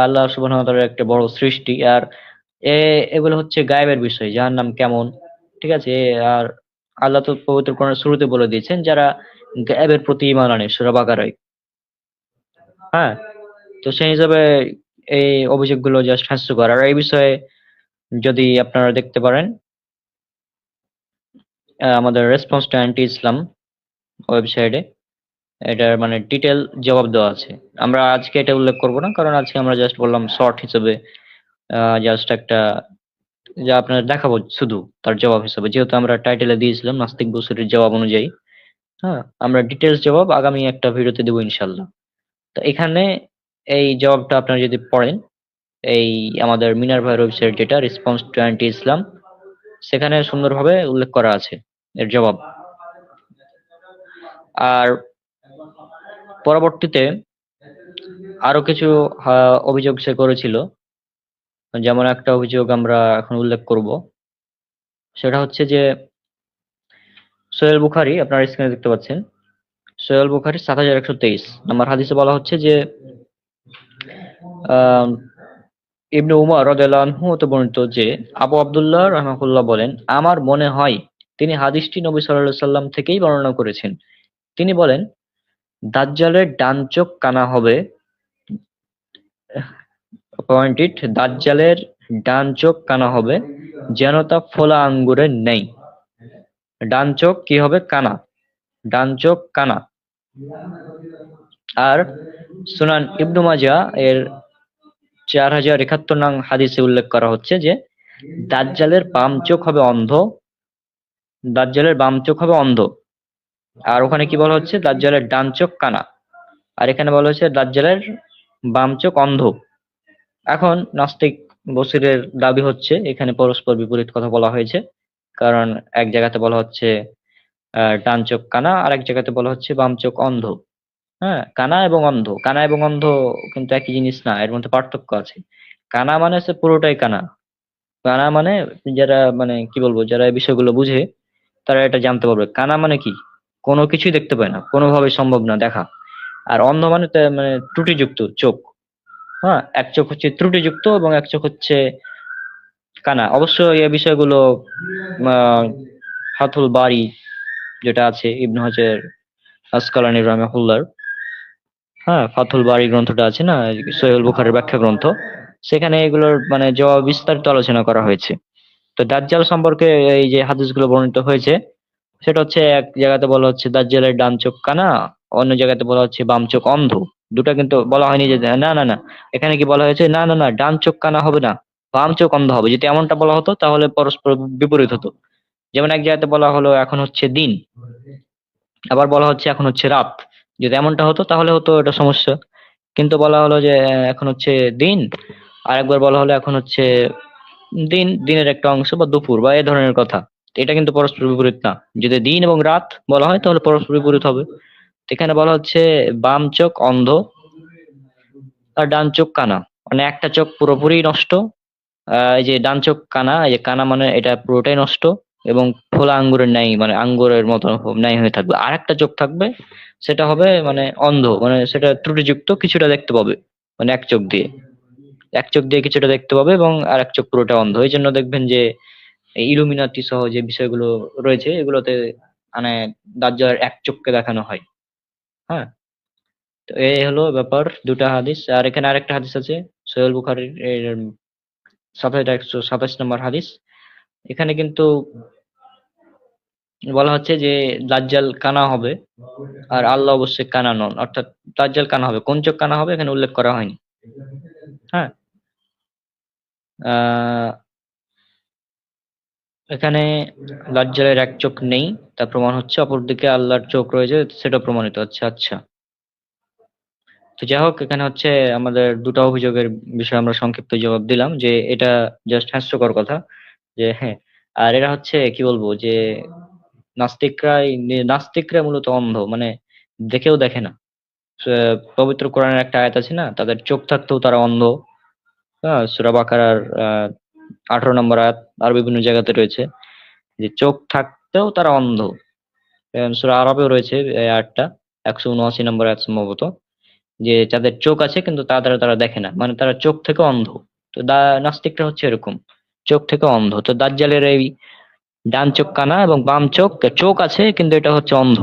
আল্লাহ সুবহানাহু ওয়া তাআলার একটা বড় সৃষ্টি, আর এগুলো হচ্ছে গায়েবের বিষয়, জাহান্নাম কেমন, ঠিক আছে? আর আল্লাহ তো পবিত্র কোরআনের শুরুতে বলে দিয়েছেন যারা গায়েবের প্রতি ঈমান আনে সূরা বাকারায়। হ্যাঁ, তো সেই হিসাবে এই অভিযোগগুলো জাস্ট হাস্যকর। আর এই বিষয়ে যদি আপনারা দেখতে পারেন আমাদের রেসপন্স টু অ্যান্টি ইসলাম ওয়েবসাইটে এটার মানে ডিটেল জবাব দেওয়া আছে। আমরা আজকে এটা উল্লেখ করব না, কারণ আজকে আমরা জাস্ট বললাম শর্ট হিসেবে, জাস্ট একটা যা আপনার দেখাবো শুধু তার জবাব হিসেবে, যেহেতু আমরা টাইটেলে দিয়েছিলাম নাস্তিক বসুরের জবাব অনুযায়ী। হ্যাঁ, আমরা ডিটেলস জবাব আগামী একটা ভিডিওতে দেবো ইনশাল্লাহ। তো এখানে এই জবাবটা আপনারা যদি পড়েন, এই আমাদের মিনার ভাইয়ের ওয়েবসাইট যেটা রেসপন্স টু অ্যান্টি ইসলাম, সেখানে সুন্দরভাবে উল্লেখ করা আছে এর জবাব। আর পরবর্তীতে আরো কিছু অভিযোগ সে করেছিল, যেমন একটা অভিযোগ আমরা এখন উল্লেখ করব, সেটা হচ্ছে যে সোহেল বুখারী, আপনারা স্ক্রিনে দেখতে পাচ্ছেন, সোহেল বুখারী ৭১২৩ নম্বর হাদিসে বলা হচ্ছে যে আহ ইবনে উমর রাদিয়াল্লাহু আনহু হতে বর্ণিত যে আবু আব্দুল্লাহ রাহমাহুল্লাহ বলেন, আমার মনে হয় তিনি হাদিসটি নবী সাল্লাল্লাহু আলাইহি সাল্লাম থেকেই বর্ণনা করেছেন। তিনি বলেন, দাজ্জালের ডান চোখ কানা হবে। পয়েন্টেড, দাজ্জালের ডান চোখ কানা হবে যেন তা ফোলা আঙ্গুরের নেই। ডান চোখ কি হবে? কানা। ডান চোখ কানা। আর সুনান ইবনু মাজাহ এর 4071 নং হাদিসে উল্লেখ করা হচ্ছে যে দাজ্জালের বাম চোখ হবে অন্ধ, দাজ্জালের বাম চোখ হবে অন্ধ। আর ওখানে কি বলা হচ্ছে? দাজ্জালের ডান চোখ কানা। আর এখানে বলা হচ্ছে দাজ্জালের বাম চোখ অন্ধ। এখন নাস্তিক বসিরের দাবি হচ্ছে এখানে পরস্পর বিপরীত কথা বলা হয়েছে, কারণ এক জায়গাতে বলা হচ্ছে ডান চোখ কানা, আর এক জায়গাতে বলা হচ্ছে বাম চোখ অন্ধ। হ্যাঁ, কানা এবং অন্ধ, কানা এবং অন্ধ কিন্তু একই জিনিস না, এর মধ্যে পার্থক্য আছে। কানা মানে হচ্ছে পুরোটাই কানা। কানা মানে যারা মানে কি বলবো, যারা এই বিষয়গুলো বুঝে তারা এটা জানতে পারবে। কানা মানে কি? কোনো কিছুই দেখতে পায় না, কোনোভাবে সম্ভব না দেখা। আর অন্ধ মানে মানে ত্রুটিযুক্ত চোখ। হ্যাঁ, এক চোখ হচ্ছে ত্রুটিযুক্ত এবং এক চোখ হচ্ছে কানা। অবশ্য এই বিষয়গুলো আহ ফাথুল বারি যেটা আছে ইবনে হাজার আসকালানি রাহিমাহুল্লাহর, হ্যাঁ, ফাথুল বারি গ্রন্থটা আছে না, সহিহুল বুখারীর ব্যাখ্যা গ্রন্থ, সেখানে এগুলোর মানে জবাব বিস্তারিত আলোচনা করা হয়েছে। তো দাজ্জাল সম্পর্কে এই যে হাদিসগুলো বর্ণিত হয়েছে, সেটা হচ্ছে এক জায়গাতে বলা হচ্ছে দাজ্জালের ডান চোখ কানা, অন্য জায়গাতে বলা হচ্ছে বাম চোখ অন্ধ। দুটা কিন্তু বলা হয়নি যে না না না, এখানে কি বলা হয়েছে? না না না, ডান চোখ কানা হবে না, বাম চোখ অন্ধ হবে। যদি এমনটা বলা হতো তাহলে পরস্পর বিপরীত হতো। যেমন এক জায়গাতে বলা হলো এখন হচ্ছে দিন, আবার বলা হচ্ছে এখন হচ্ছে রাত। যদি এমনটা হতো তাহলে হতো এটা সমস্যা, কিন্তু বলা হলো যে এখন হচ্ছে দিন, আর একবার বলা হলো এখন হচ্ছে দিন, দিনের একটা অংশ বা দুপুর বা এই ধরনের কথা। তো এটা কিন্তু পরস্পর বিপরীত না। যদি দিন এবং রাত বলা হয় তাহলে পরস্পর বিপরীত হবে। তো এখানে বলা হচ্ছে বাম চোখ অন্ধ আর ডান চোখ কানা, মানে একটা চোখ পুরোপুরি নষ্ট। এই যে ডান চোখ কানা, এই যে কানা মানে এটা পুরোটাই নষ্ট, এবং ফোলা আঙ্গুরের ন্যায়, মানে আঙ্গুরের মতো ন্যায় হয়ে থাকবে। আর একটা চোখ থাকবে, সেটা হবে মানে অন্ধ, মানে সেটা ত্রুটিযুক্ত, কিছুটা দেখতে পাবে, মানে এক চোখ দিয়ে কিছুটা দেখতে পাবে এবং আর এক চোখ পুরোটা অন্ধ। এই জন্য দেখবেন যে ইলুমিনাতি সহ যে বিষয়গুলো রয়েছে এগুলোতে মানে দাজ্জালের এক চোখকে দেখানো হয়। হ্যাঁ, তো এই হলো ব্যাপার, দুটা হাদিস। আর এখানে আরেকটা হাদিস আছে সহিহ বুখারীর 127 নম্বর হাদিস। এখানে কিন্তু বলা হচ্ছে যে দাজ্জাল কানা হবে, আর আল্লাহ অবশ্যই কানা নন, অর্থাৎ দাজ্জাল কানা হবে, কোন চোখ কানা হবে এখানে উল্লেখ করা হয়নি। হ্যাঁ, আহ এখানে দাজ্জালের এক চোখ নেই, তার প্রমাণ হচ্ছে অপরদিকে আল্লাহর চোখ রয়েছে, সেটা প্রমাণিত হচ্ছে। আচ্ছা, তো যাই হোক, এখানে হচ্ছে আমাদের দুটো অভিযোগের বিষয়ে আমরা সংক্ষিপ্ত জবাব দিলাম, যে এটা জাস্ট হাস্যকর কথা, যে হ্যাঁ। আর এরা হচ্ছে কি বলবো, যে নাস্তিকরা মূলত অন্ধ, মানে দেখেও দেখে না। পবিত্র কোরআনের একটা আয়াত আছে না, তাদের চোখ থাকতেও তারা অন্ধ। হ্যাঁ, সূরা বাকারার 18 নম্বর আয়াত, আর বিভিন্ন জায়গাতে রয়েছে যে চোখ থাকতেও তারা অন্ধ। সূরা আরবেও রয়েছে এই আয়াতটা, 179 নম্বর আয়াত সম্ভবত, যে যাদের চোখ আছে কিন্তু তা দ্বারা তারা দেখে না, মানে তারা চোখ থেকে অন্ধ। তো নাস্তিকরা হচ্ছে এরকম, চোখ থেকে অন্ধ। তো দাজ্জালের এই ডান চোখ কানা এবং বাম চোখ, চোখ আছে কিন্তু এটা হচ্ছে অন্ধ।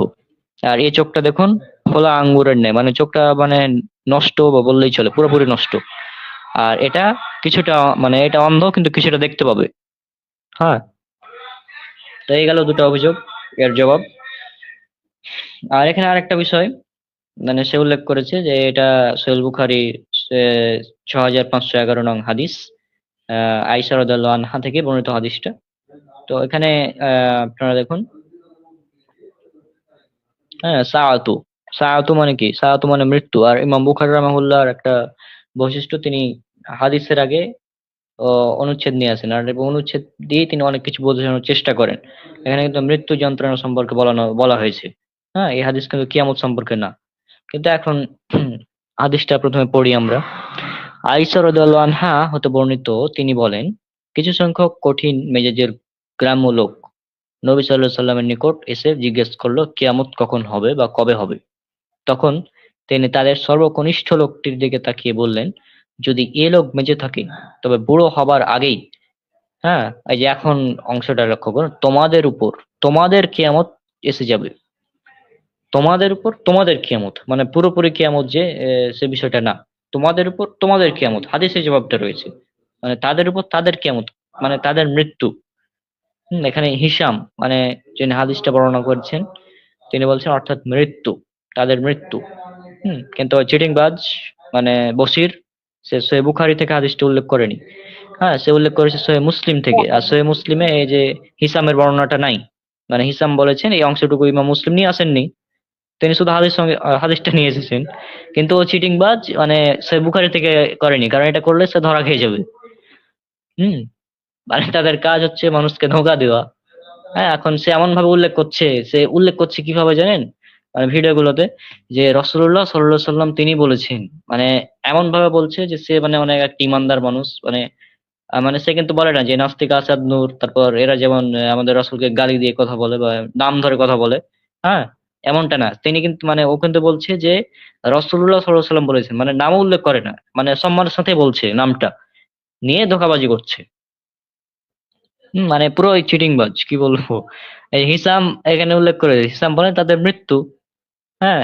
আর এই চোখটা দেখুন খোলা আঙ্গুরের নেই, মানে চোখটা মানে নষ্ট বা বললেই চলে, পুরোপুরি নষ্ট। আর এটা কিছুটা, মানে এটা অন্ধ কিন্তু কিছুটা দেখতে পাবে। হ্যাঁ, তো এই গেল দুটো অভিযোগ, এর জবাব। আর এখানে আরেকটা বিষয়, মানে সে উল্লেখ করেছে যে এটা সহিহ বুখারী 6511 নং হাদিস, আয়েশা রাদিয়াল্লাহু আনহা থেকে বর্ণিত হাদিসটা। তো এখানে আপনারা দেখুন, হ্যাঁ, সাআতু, সাআতু মানে কি? সাআতু মানে মৃত্যু। আর ইমাম বুখারী রাহিমাহুল্লাহর একটা বৈশিষ্ট্য, তিনি হাদিসের আগে অনুচ্ছেদ নিয়ে আসেন, আর এবং অনুচ্ছেদ দিয়ে তিনি অনেক কিছু বোঝানোর চেষ্টা করেন। এখানে কিন্তু মৃত্যু যন্ত্রণা সম্পর্কে বলা হয়েছে। হ্যাঁ, এই হাদিস কিন্তু কিয়ামত সম্পর্কে না। কিন্তু এখন হাদিসটা প্রথমে পড়ি আমরা। আয়েশা রাদিয়াল্লাহু আনহা হতে বর্ণিত, তিনি বলেন, কিছু সংখ্যক কঠিন মেজাজের গ্রাম্য লোক নবী সাল্লাল্লাহু আলাইহি সাল্লামের নিকট এসে জিজ্ঞেস করলো কিয়ামত কখন হবে বা কবে হবে। তখন তিনি তাদের সর্বকনিষ্ঠ লোকটির দিকে তাকিয়ে বললেন, যদি এ লোক বেঁচে থাকে তবে বুড়ো হবার আগেই, হ্যাঁ, এই যে এখন অংশটা লক্ষ্য করুন, তোমাদের কিয়ামত এসে যাবে। তোমাদের উপর তোমাদের কিয়ামত, মানে পুরোপুরি কিয়ামত যে সে বিষয়টা না, তোমাদের উপর তোমাদের কিয়ামত, হাদিসে জবাবটা রয়েছে, মানে তাদের উপর তাদের কিয়ামত, মানে তাদের মৃত্যু। এখানে হিসাম, মানে যিনি হাদিসটা বর্ণনা করছেন, তিনি বলছেন অর্থাৎ মৃত্যু, তাদের মৃত্যু। কিন্তু চিটিংবাজ মানে বশির, সে সহিহ বুখারী থেকে হাদিসটা উল্লেখ করেনি। হ্যাঁ, সে উল্লেখ করেছে সহিহ মুসলিম থেকে, আর সহিহ মুসলিমে এই যে হিসামের বর্ণনাটা নাই। মানে হিসাম বলেছেন এই অংশটুকু ইমাম মুসলিম নিয়ে আসেননি, তিনি শুধু হাদিসটা নিয়ে এসেছেন। কিন্তু ও চিটিংবাজ, মানে সহিহ বুখারী থেকে করেনি, কারণ এটা করলে সে ধরা খেয়ে যাবে। হুম, মানে তাদের কাজ হচ্ছে মানুষকে ধোঁকা দেওয়া। হ্যাঁ, এখন সে এমন ভাবে উল্লেখ করছে কিভাবে জানেন, মানে ভিডিওগুলোতে, যে রাসূলুল্লাহ সাল্লাল্লাহু আলাইহি সাল্লাম তিনি বলেছেন, মানে এমন ভাবে বলছে যে সে মানে অনেক একটা ইমানদার মানুষ, মানে মানে সে কিন্তু বলে না যে নাস্তিক আসাদ নূর, তারপর এরা যেমন আমাদের রাসূলকে গালি দিয়ে কথা বলে বা নাম ধরে কথা বলে। হ্যাঁ, এমনটা না, তিনি কিন্তু মানে ও কিন্তু বলছে যে রাসূলুল্লাহ সাল্লাল্লাহু আলাইহি সাল্লাম বলেছেন, মানে নামও উল্লেখ করে না, মানে সম্মানের সাথে বলছে, নামটা নিয়ে ধোঁকাবাজি করছে। মানে পুরো চিটিংবাজ, কি বলবো। এই হিসাম এখানে উল্লেখ করে, হিসাম বলেন তাদের মৃত্যু। হ্যাঁ,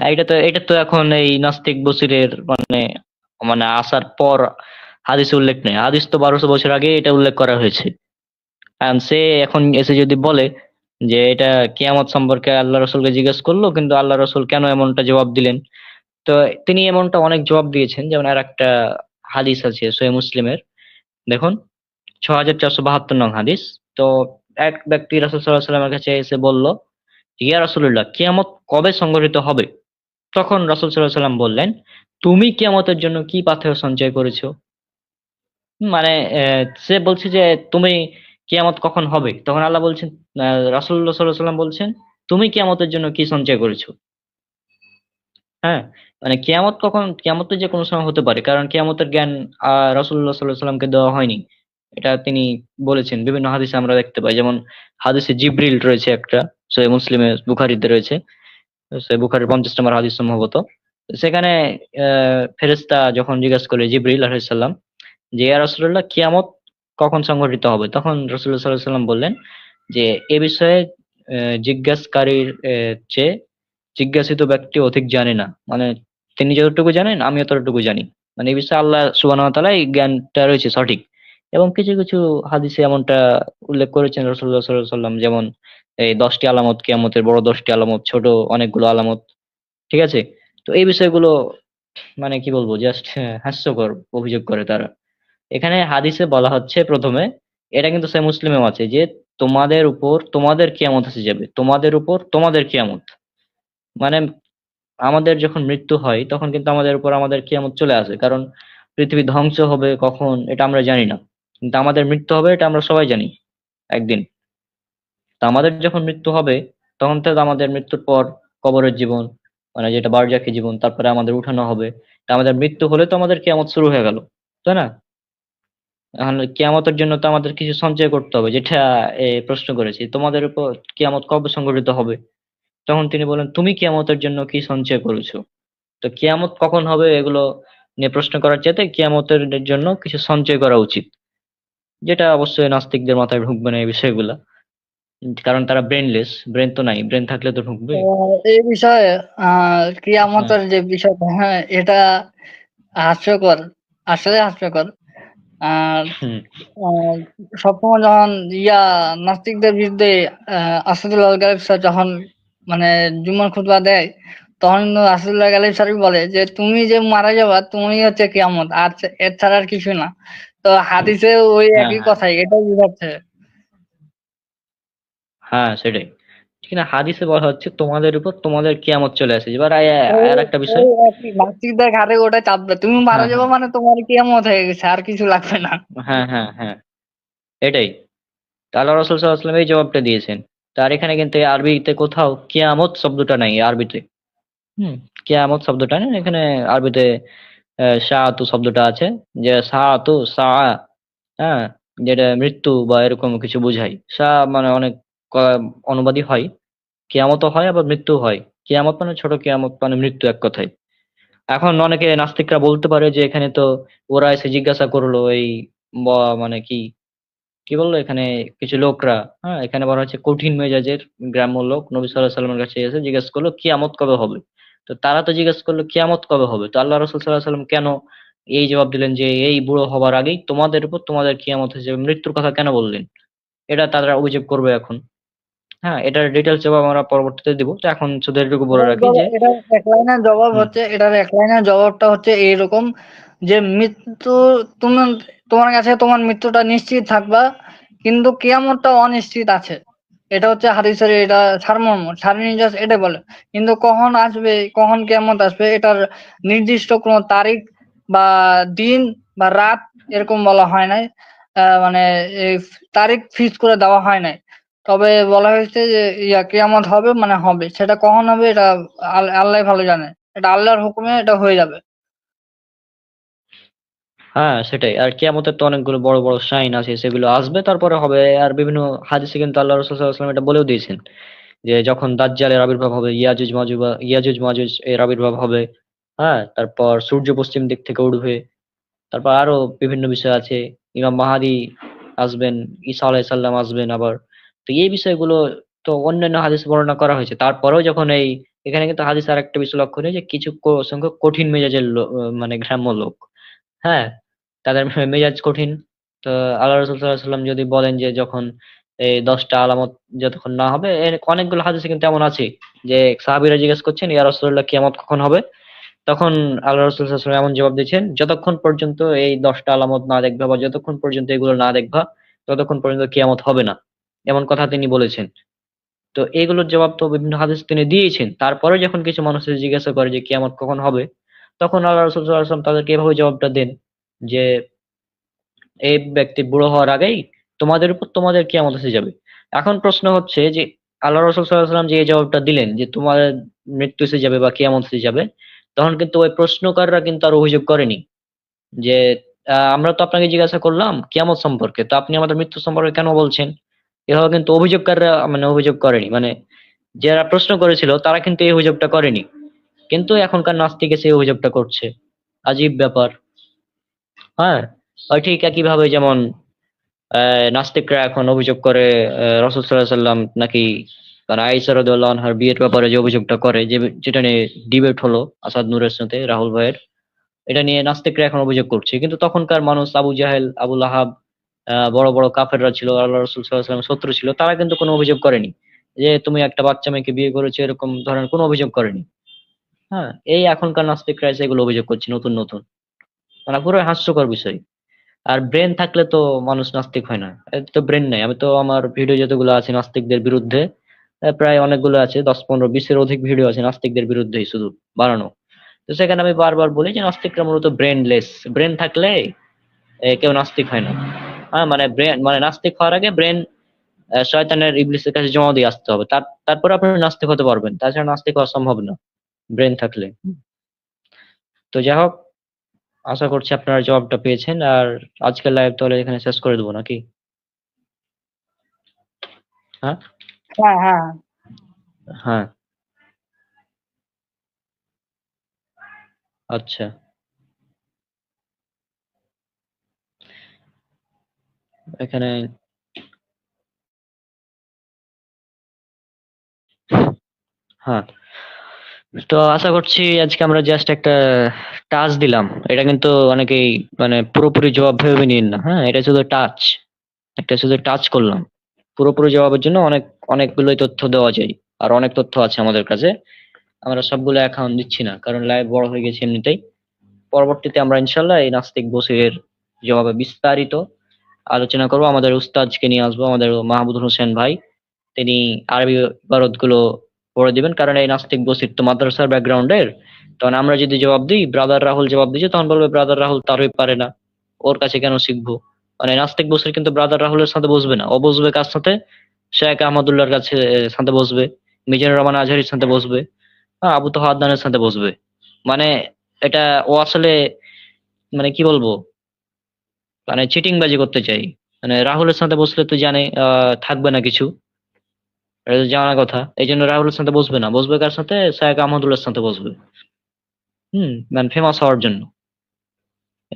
এটা তো এখন এই নাস্তিক বসিরের মানে মানে আসার পর হাদিসে উল্লেখ নেই, হাদিস তো 1200 বছর আগে এটা উল্লেখ করা হয়েছে। আর সে এখন এসে যদি বলে যে এটা কিয়ামত সম্পর্কে আল্লাহ রসুলকে জিজ্ঞেস করলো, কিন্তু আল্লাহ রসুল কেন এমনটা জবাব দিলেন। তো তিনি এমনটা অনেক জবাব দিয়েছেন, যেমন আর একটা হাদিস আছে সহিহ মুসলিমের, দেখুন 6472 নং হাদিস। তো এক ব্যক্তি রাসূল সাল্লাল্লাহু আলাইহি ওয়াসাল্লামের কাছে এসে বলল, ইয়া রাসূলুল্লাহ, কিয়ামত কবে সংঘটিত হবে? তখন রাসূল সাল্লাল্লাহু আলাইহি ওয়াসাল্লাম বললেন, তুমি কিয়ামতের জন্য কি পাথেয় সঞ্চয় করেছো? মানে সে বলছে যে তুমি কিয়ামত কখন হবে, তখন আল্লাহ বলছেন, রাসূলুল্লাহ সাল্লাল্লাহু আলাইহি ওয়াসাল্লাম বলছেন, তুমি কিয়ামতের জন্য কি সঞ্চয় করেছো? হ্যাঁ, মানে কিয়ামত যে কোনো সময় হতে পারে, কারণ কিয়ামতের জ্ঞান রাসূলুল্লাহ সাল্লাল্লাহু আলাইহি ওয়াসাল্লামকে দেওয়া হয়নি। এটা তিনি বলেছেন। বিভিন্ন হাদিসে আমরা দেখতে পাই, যেমন হাদিসে জিব্রিল রয়েছে একটা, সহিহ মুসলিমে, বুখারীতে রয়েছে, সহিহ বুখারীর 50 নম্বর হাদিস সম্ভবত। সেখানে ফেরেশতা যখন জিজ্ঞাসা করে জিব্রিল আলাইহিস সালাম যে ইয়া রাসূলুল্লাহ, কিয়ামত কখন সংঘটিত হবে, তখন রাসূলুল্লাহ সাল্লাল্লাহু আলাইহি ওয়াসাল্লাম বললেন যে এ বিষয়ে জিজ্ঞাসকারীর চেয়ে জিজ্ঞাসিত ব্যক্তি অধিক জানে না। মানে তিনি যতটুকু জানেন আমি ততটুকু জানি। মানে এই বিষয়ে আল্লাহ সুবহানাহু ওয়া তাআলা এই জ্ঞানটা রয়েছে সঠিক। এবং কিছু কিছু হাদিসে এমনটা উল্লেখ করেছেন রাসূলুল্লাহ সাল্লাল্লাহু আলাইহি ওয়াসাল্লাম, যেমন এই 10টি আলামত, কিয়ামতের বড় 10টি আলামত, ছোট অনেকগুলো আলামত। ঠিক আছে? তো এই বিষয়গুলো মানে কি বলবো, জাস্ট হাস্যকর অভিযোগ করে তারা। এখানে হাদিসে বলা হচ্ছে প্রথমে, এটা কিন্তু সহিহ মুসলিমেও আছে, যে তোমাদের উপর তোমাদের কিয়ামত এসে যাবে, তোমাদের উপর তোমাদের কিয়ামত। মানে আমাদের যখন মৃত্যু হয় তখন কিন্তু আমাদের উপর আমাদের কিয়ামত চলে আসে, কারণ পৃথিবী ধ্বংস হবে কখন এটা আমরা জানি না, কিন্তু আমাদের মৃত্যু হবে এটা আমরা সবাই জানি একদিন। তা আমাদের যখন মৃত্যু হবে তখন থেকে আমাদের মৃত্যুর পর কবরের জীবন, মানে যেটা বারজাখী জীবন, তারপরে আমাদের উঠানো হবে। তা আমাদের মৃত্যু হলে তো আমাদের কিয়ামত শুরু হয়ে গেল, তাই না? এখন কিয়ামতের জন্য তো আমাদের কিছু সঞ্চয় করতে হবে, যেটা প্রশ্ন করেছি, তোমাদের উপর কিয়ামত কবে সংঘটিত হবে? তখন তিনি বলেন, তুমি কিয়ামতের জন্য কি সঞ্চয় করেছো? তো কিয়ামত কখন হবে এগুলো নিয়ে প্রশ্ন করার চাইতে কিয়ামতের জন্য কিছু সঞ্চয় করা উচিত, যেটা অবশ্যই নাস্তিকদের মাথায় ঢুকবে না এই বিষয়গুলা। কারণ তারা ব্রেনলেস, ব্রেন তো নাই, ব্রেন থাকলে তো ঢুকবে। এই বিষয়ে হ্যাঁ। কিয়ামতের যে বিষয়টা, হ্যাঁ, এটা হাস্যকর, আসলে হাস্যকর। আর হুম। আহ, সবসময় যখন নাস্তিকদের বিরুদ্ধে আসাদুল্লাহ গালিব স্যার যখন মানে জুম্মার খুতবা দেয়, তখন কিন্তু আসাদুল্লাহ গালিব স্যারই বলে যে তুমি যে মারা যাবা তুমি হচ্ছে কিয়ামত, আর এর ছাড়া আর কিছু না। তো হাদিসে ওই হ্যাঁ, একই হ্যাঁ, কথাই এটাই বোঝাচ্ছে। হ্যাঁ, সেটাই। ঠিক না, হাদিসে বলা হচ্ছে তোমাদের উপর তোমাদের কিয়ামত চলে আসে। এবার ওই আর একটা বিষয়। ওই একই নাস্তিকদের ঘাড়ে ওটা চাপবে, তুমি মারা হ্যাঁ, যাবা হ্যাঁ, মানে তোমার কিয়ামত হয়ে গেছে, আর কিছু লাগবে না। হ্যাঁ, হ্যাঁ, হ্যাঁ, এটাই। তা আল্লাহ রাসূল সাল্লাল্লাহু আলাইহি ওয়াসাল্লাম এই জবাবটা দিয়েছেন। তার এখানে কিন্তু এই আরবিতে কোথাও কিয়ামত শব্দটা নাই আরবিতে। হুম। কিয়ামত শব্দটা নেই এখানে আরবিতে। সাআতু শব্দটা আছে, যে সাআতু সাআ, হ্যাঁ, যেটা মৃত্যু বা এরকম কিছু বোঝায়। মানে অনেক অনুবাদই হয়, কিয়ামতও হয় আবার মৃত্যু হয়। কিয়ামত মানে ছোট, কিয়ামত মানে মৃত্যু, এক কথায়। এখন অনেকে নাস্তিকরা বলতে পারে যে এখানে তো ওরা এসে জিজ্ঞাসা করলো এই মানে কি কি বললো এখানে কিছু লোকরা, হ্যাঁ, এখানে বলা হচ্ছে কঠিন মেজাজের গ্রাম্য লোক নবী সাল্লাল্লাহু আলাইহি সাল্লামের কাছে এসে জিজ্ঞেস করলো কিয়ামত কবে হবে। তো তারা তো জিজ্ঞেস করলো কিয়ামত কবে হবে, তো আল্লাহ রাসূল সাল্লাল্লাহু আলাইহি সাল্লাম কেন এই জবাব দিলেন যে এই বুড়ো হবার আগেই তোমাদের উপর তোমাদের কিয়ামত হয়ে যাবে, মৃত্যুর কথা কেন বললেন? এটা তারা অভিযোগ করবে এখন। হ্যাঁ, এটার ডিটেলস জবাব আমরা পরবর্তীতে দিব। তো এখন শুধু এটুকু বলে রাখি যে এটার এক লাইনের জবাব হুম, হচ্ছে, এটার এক লাইনের জবাবটা হচ্ছে এইরকম যে মৃত্যু, তুমি তোমার কাছে তোমার মৃত্যুটা নিশ্চিত থাকবা, কিন্তু কিয়ামতটা অনিশ্চিত আছে। এটা হচ্ছে হাদিসের এটা সারমর্ম, সারনির্যাস এটা বলে। কিন্তু কখন আসবে, কখন কিয়ামত আসবে, এটার নির্দিষ্ট কোনো তারিখ বা দিন বা রাত এরকম বলা হয় নাই। মানে এই তারিখ ফিক্স করে দেওয়া হয় নাই। তবে বলা হয়েছে যে কিয়ামত হবে মানে হবে, সেটা কখন হবে এটা আল্লাহ ভালো জানে। এটা আল্লাহর হুকুমে এটা হয়ে যাবে। হ্যাঁ, সেটাই। আর কিয়ামতের তো অনেকগুলো বড় বড় সাইন আছে, সেগুলো আসবে তারপরে হবে। আর বিভিন্ন হাদিসে কিন্তু আল্লাহ রাসূল সাল্লাল্লাহু আলাইহি ওয়াসাল্লাম এটা বলেও দিয়েছেন, যে যখন দাজ্জালের আবির্ভাব হবে, ইয়াজুজ মাজুজ এর আবির্ভাব হবে। হ্যাঁ, তারপর সূর্য পশ্চিম দিক থেকে উঠবে। তারপর আরো বিভিন্ন বিষয় আছে, ইমাম মাহাদি আসবেন, ঈসা আলাইহিস সালাম আসবেন আবার। তো এই বিষয়গুলো তো অন্যান্য হাদিসে বর্ণনা করা হয়েছে। তারপরেও যখন এখানে কিন্তু হাদিসে আরেকটা বিষয় লক্ষণীয়, যে কিছু সংখ্যক কঠিন মেজাজের মানে গ্রাম্য লোক, হ্যাঁ, তাদের মেজাজ কঠিন। তো আল্লাহ রাসূল সাল্লাল্লাহু আলাইহি ওয়াসাল্লাম যদি বলেন যে যখন এই 10টা আলামত যতক্ষণ না হবে, এর অনেকগুলো হাদিসে কিন্তু এমন আছে যে সাহাবীরা জিজ্ঞেস করছেন ইয়া রাসূলুল্লাহ কিয়ামত কখন হবে, তখন আল্লাহ রাসূল সাল্লাল্লাহু আলাইহি ওয়াসাল্লাম এমন জবাব দিয়েছেন, যতক্ষণ পর্যন্ত এই 10টা আলামত না দেখবা বা যতক্ষণ পর্যন্ত এগুলো না দেখবা ততক্ষণ পর্যন্ত কিয়ামত হবে না, এমন কথা তিনি বলেছেন। তো এগুলোর জবাব তো বিভিন্ন হাদিস তিনি দিয়েছেন। তারপরে যখন কিছু মানুষ এসে জিজ্ঞাসা করে যে কিয়ামত কখন হবে, তখন আল্লাহ রাসূল সাল্লাল্লাহু আলাইহি ওয়াসাল্লাম তাদেরকে এভাবে জবাবটা দেন যে এই ব্যক্তি বুড়ো হওয়ার আগেই তোমাদের উপর তোমাদের কিয়ামত এসে যাবে। এখন প্রশ্ন হচ্ছে যে আল্লাহ রাসূল সাল্লাল্লাহু আলাইহি ওয়াসাল্লাম যে এই জবাবটা দিলেন যে তোমাদের মৃত্যু এসে যাবে বা কিয়ামত এসে যাবে, তখন কিন্তু ওই প্রশ্নকাররা কিন্তু আর অভিযোগ করেনি যে আমরা তো আপনাকে জিজ্ঞাসা করলাম কিয়ামত সম্পর্কে, তো আপনি আমাদের মৃত্যু সম্পর্কে কেন বলছেন? এভাবে কিন্তু অভিযোগকাররা মানে অভিযোগ করেনি, মানে যারা প্রশ্ন করেছিল তারা কিন্তু এই অভিযোগটা করেনি, কিন্তু এখনকার নাস্তিক এসে এই অভিযোগটা করছে। আজীব ব্যাপার। হ্যাঁ, ওই ঠিক একইভাবে যেমন নাস্তিকরা এখন অভিযোগ করে রাসূল সাল্লাল্লাহু আলাইহি সাল্লাম নাকি মানে আয়েশা রাদিয়াল্লাহু আনহার বিয়ের ব্যাপারে যে অভিযোগটা করে, যেটা নিয়ে ডিবেট হলো আসাদ নূরের সাথে রাহুল ভাইয়ের, এটা নিয়ে নাস্তিকরা এখন অভিযোগ করছে। কিন্তু তখনকার মানুষ আবু জাহেল, আবু লাহাব, বড় বড় কাফেররা ছিল, আল্লাহ রাসূল সাল্লাল্লাহু আলাইহি ওয়াসাল্লামের শত্রু ছিল, তারা কিন্তু কোনো অভিযোগ করেনি যে তুমি একটা বাচ্চা মেয়েকে বিয়ে করেছো, এরকম ধরনের কোনো অভিযোগ করেনি। হ্যাঁ, এই এখনকার নাস্তিকরা এসে এগুলো অভিযোগ করছে নতুন নতুন, মানে পুরো হাস্যকর বিষয়। আর ব্রেন থাকলে তো মানুষ নাস্তিক হয় না, এর তো ব্রেন নাই। আমি তো আমার ভিডিও যতগুলো আছে নাস্তিকদের বিরুদ্ধে, প্রায় অনেকগুলো আছে, 10, 15, 20-এর অধিক ভিডিও আছে নাস্তিকদের বিরুদ্ধেই শুধু বানানো। তো সেখানে আমি বারবার বলি যে নাস্তিকরা মূলত ব্রেনলেস। ব্রেন থাকলে কেউ নাস্তিক হয় না। হ্যাঁ, মানে ব্রেন মানে নাস্তিক হওয়ার আগে ব্রেন শয়তানের ইবলিসের কাছে জমা দিয়ে আসতে হবে, তারপর আপনি নাস্তিক হতে পারবেন, তাছাড়া নাস্তিক হওয়া সম্ভব না ব্রেন থাকলে। তো যাই হোক, আশা করছি আপনারা জবাবটা পেয়েছেন। আর আজকের লাইভ তাহলে এখানে শেষ করে দেবো নাকি? হ্যাঁ, হ্যাঁ, হ্যাঁ। হ্যাঁ, আচ্ছা। এখানে হ্যাঁ, তো আশা করছি আজকে আমরা জাস্ট একটা টাচ দিলাম। এটা কিন্তু অনেকেই মানে পুরোপুরি জবাব ভেবে নিন না। হ্যাঁ, এটা শুধু টাচ, একটা শুধু টাচ করলাম। পুরোপুরি জবাবের জন্য অনেকগুলোই তথ্য দেওয়া যায়, আর অনেক তথ্য আছে আমাদের কাছে। আমরা সবগুলো এখন দিচ্ছি না, কারণ লাইভ বড় হয়ে গেছে এমনিতেই। পরবর্তীতে আমরা ইনশাল্লাহ এই নাস্তিক বসিরের জবাবে বিস্তারিত আলোচনা করব। আমাদের উস্তাদকে নিয়ে আসবো, আমাদের মাহমুদুল হোসেন ভাই। তিনি আরবি ইবারত গুলো পড়ে দিবেন, কারণ এই নাস্তিক বসির তো মাদ্রাসার ব্যাকগ্রাউন্ডের। তখন আমরা যদি জবাব দিই, ব্রাদার রাহুল জবাব দিচ্ছে, তখন বলবে ব্রাদার রাহুল তো আরবি পারে না, ওর কাছে কেন শিখবো। মানে নাস্তিক বসির কিন্তু ব্রাদার রাহুলের সাথে বসবে না, ও বসবে কার সাথে? শেখ আহমদুল্লাহর কাছে সাথে বসবে, মিজানুর রহমান আজহারির সাথে বসবে, আবু তোহা আদনানের সাথে বসবে। মানে এটা ও আসলে মানে কি বলবো, মানে চিটিং বাজি করতে চাই। মানে রাহুলের সাথে বসলে তো জানে থাকবে না কিছু, এটা তো জানা কথা। এই জন্য রাহুলের সাথে বসবে না, বসবে কার সাথে? শায়েখ আহমদুল্লাহর সাথে বসবে। মানে ফেমাস হওয়ার জন্য।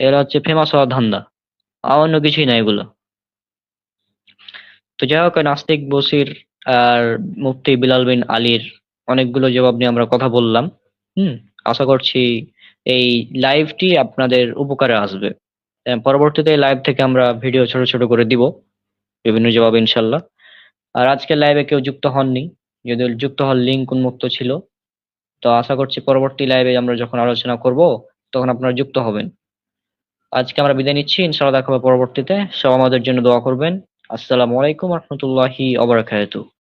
এরা হচ্ছে ফেমাস হওয়ার ধান্দা, আর অন্য কিছুই না এগুলো। তো যাই হোক, নাস্তিক বসির আর মুফতি বিলাল বিন আলীর অনেকগুলো জবাব নিয়ে আমরা কথা বললাম। হুম, আশা করছি এই লাইভটি আপনাদের উপকারে আসবে। পরবর্তীতে লাইভ থেকে আমরা ভিডিও ছোট ছোট করে দিব, বিভিন্ন জবাব ইনশাল্লাহ। আর আজকের লাইভে কেউ যুক্ত হননি, যদি যুক্ত হওয়ার লিঙ্ক উন্মুক্ত ছিল। তো আশা করছি পরবর্তী লাইভে আমরা যখন আলোচনা করব তখন আপনারা যুক্ত হবেন। আজকে আমরা বিদায় নিচ্ছি, ইনশাআল্লাহ দেখা হবে পরবর্তীতে। সব আমাদের জন্য দোয়া করবেন। আসসালামু আলাইকুম রহমতুল্লাহি ওয়া বারাকাতুহু।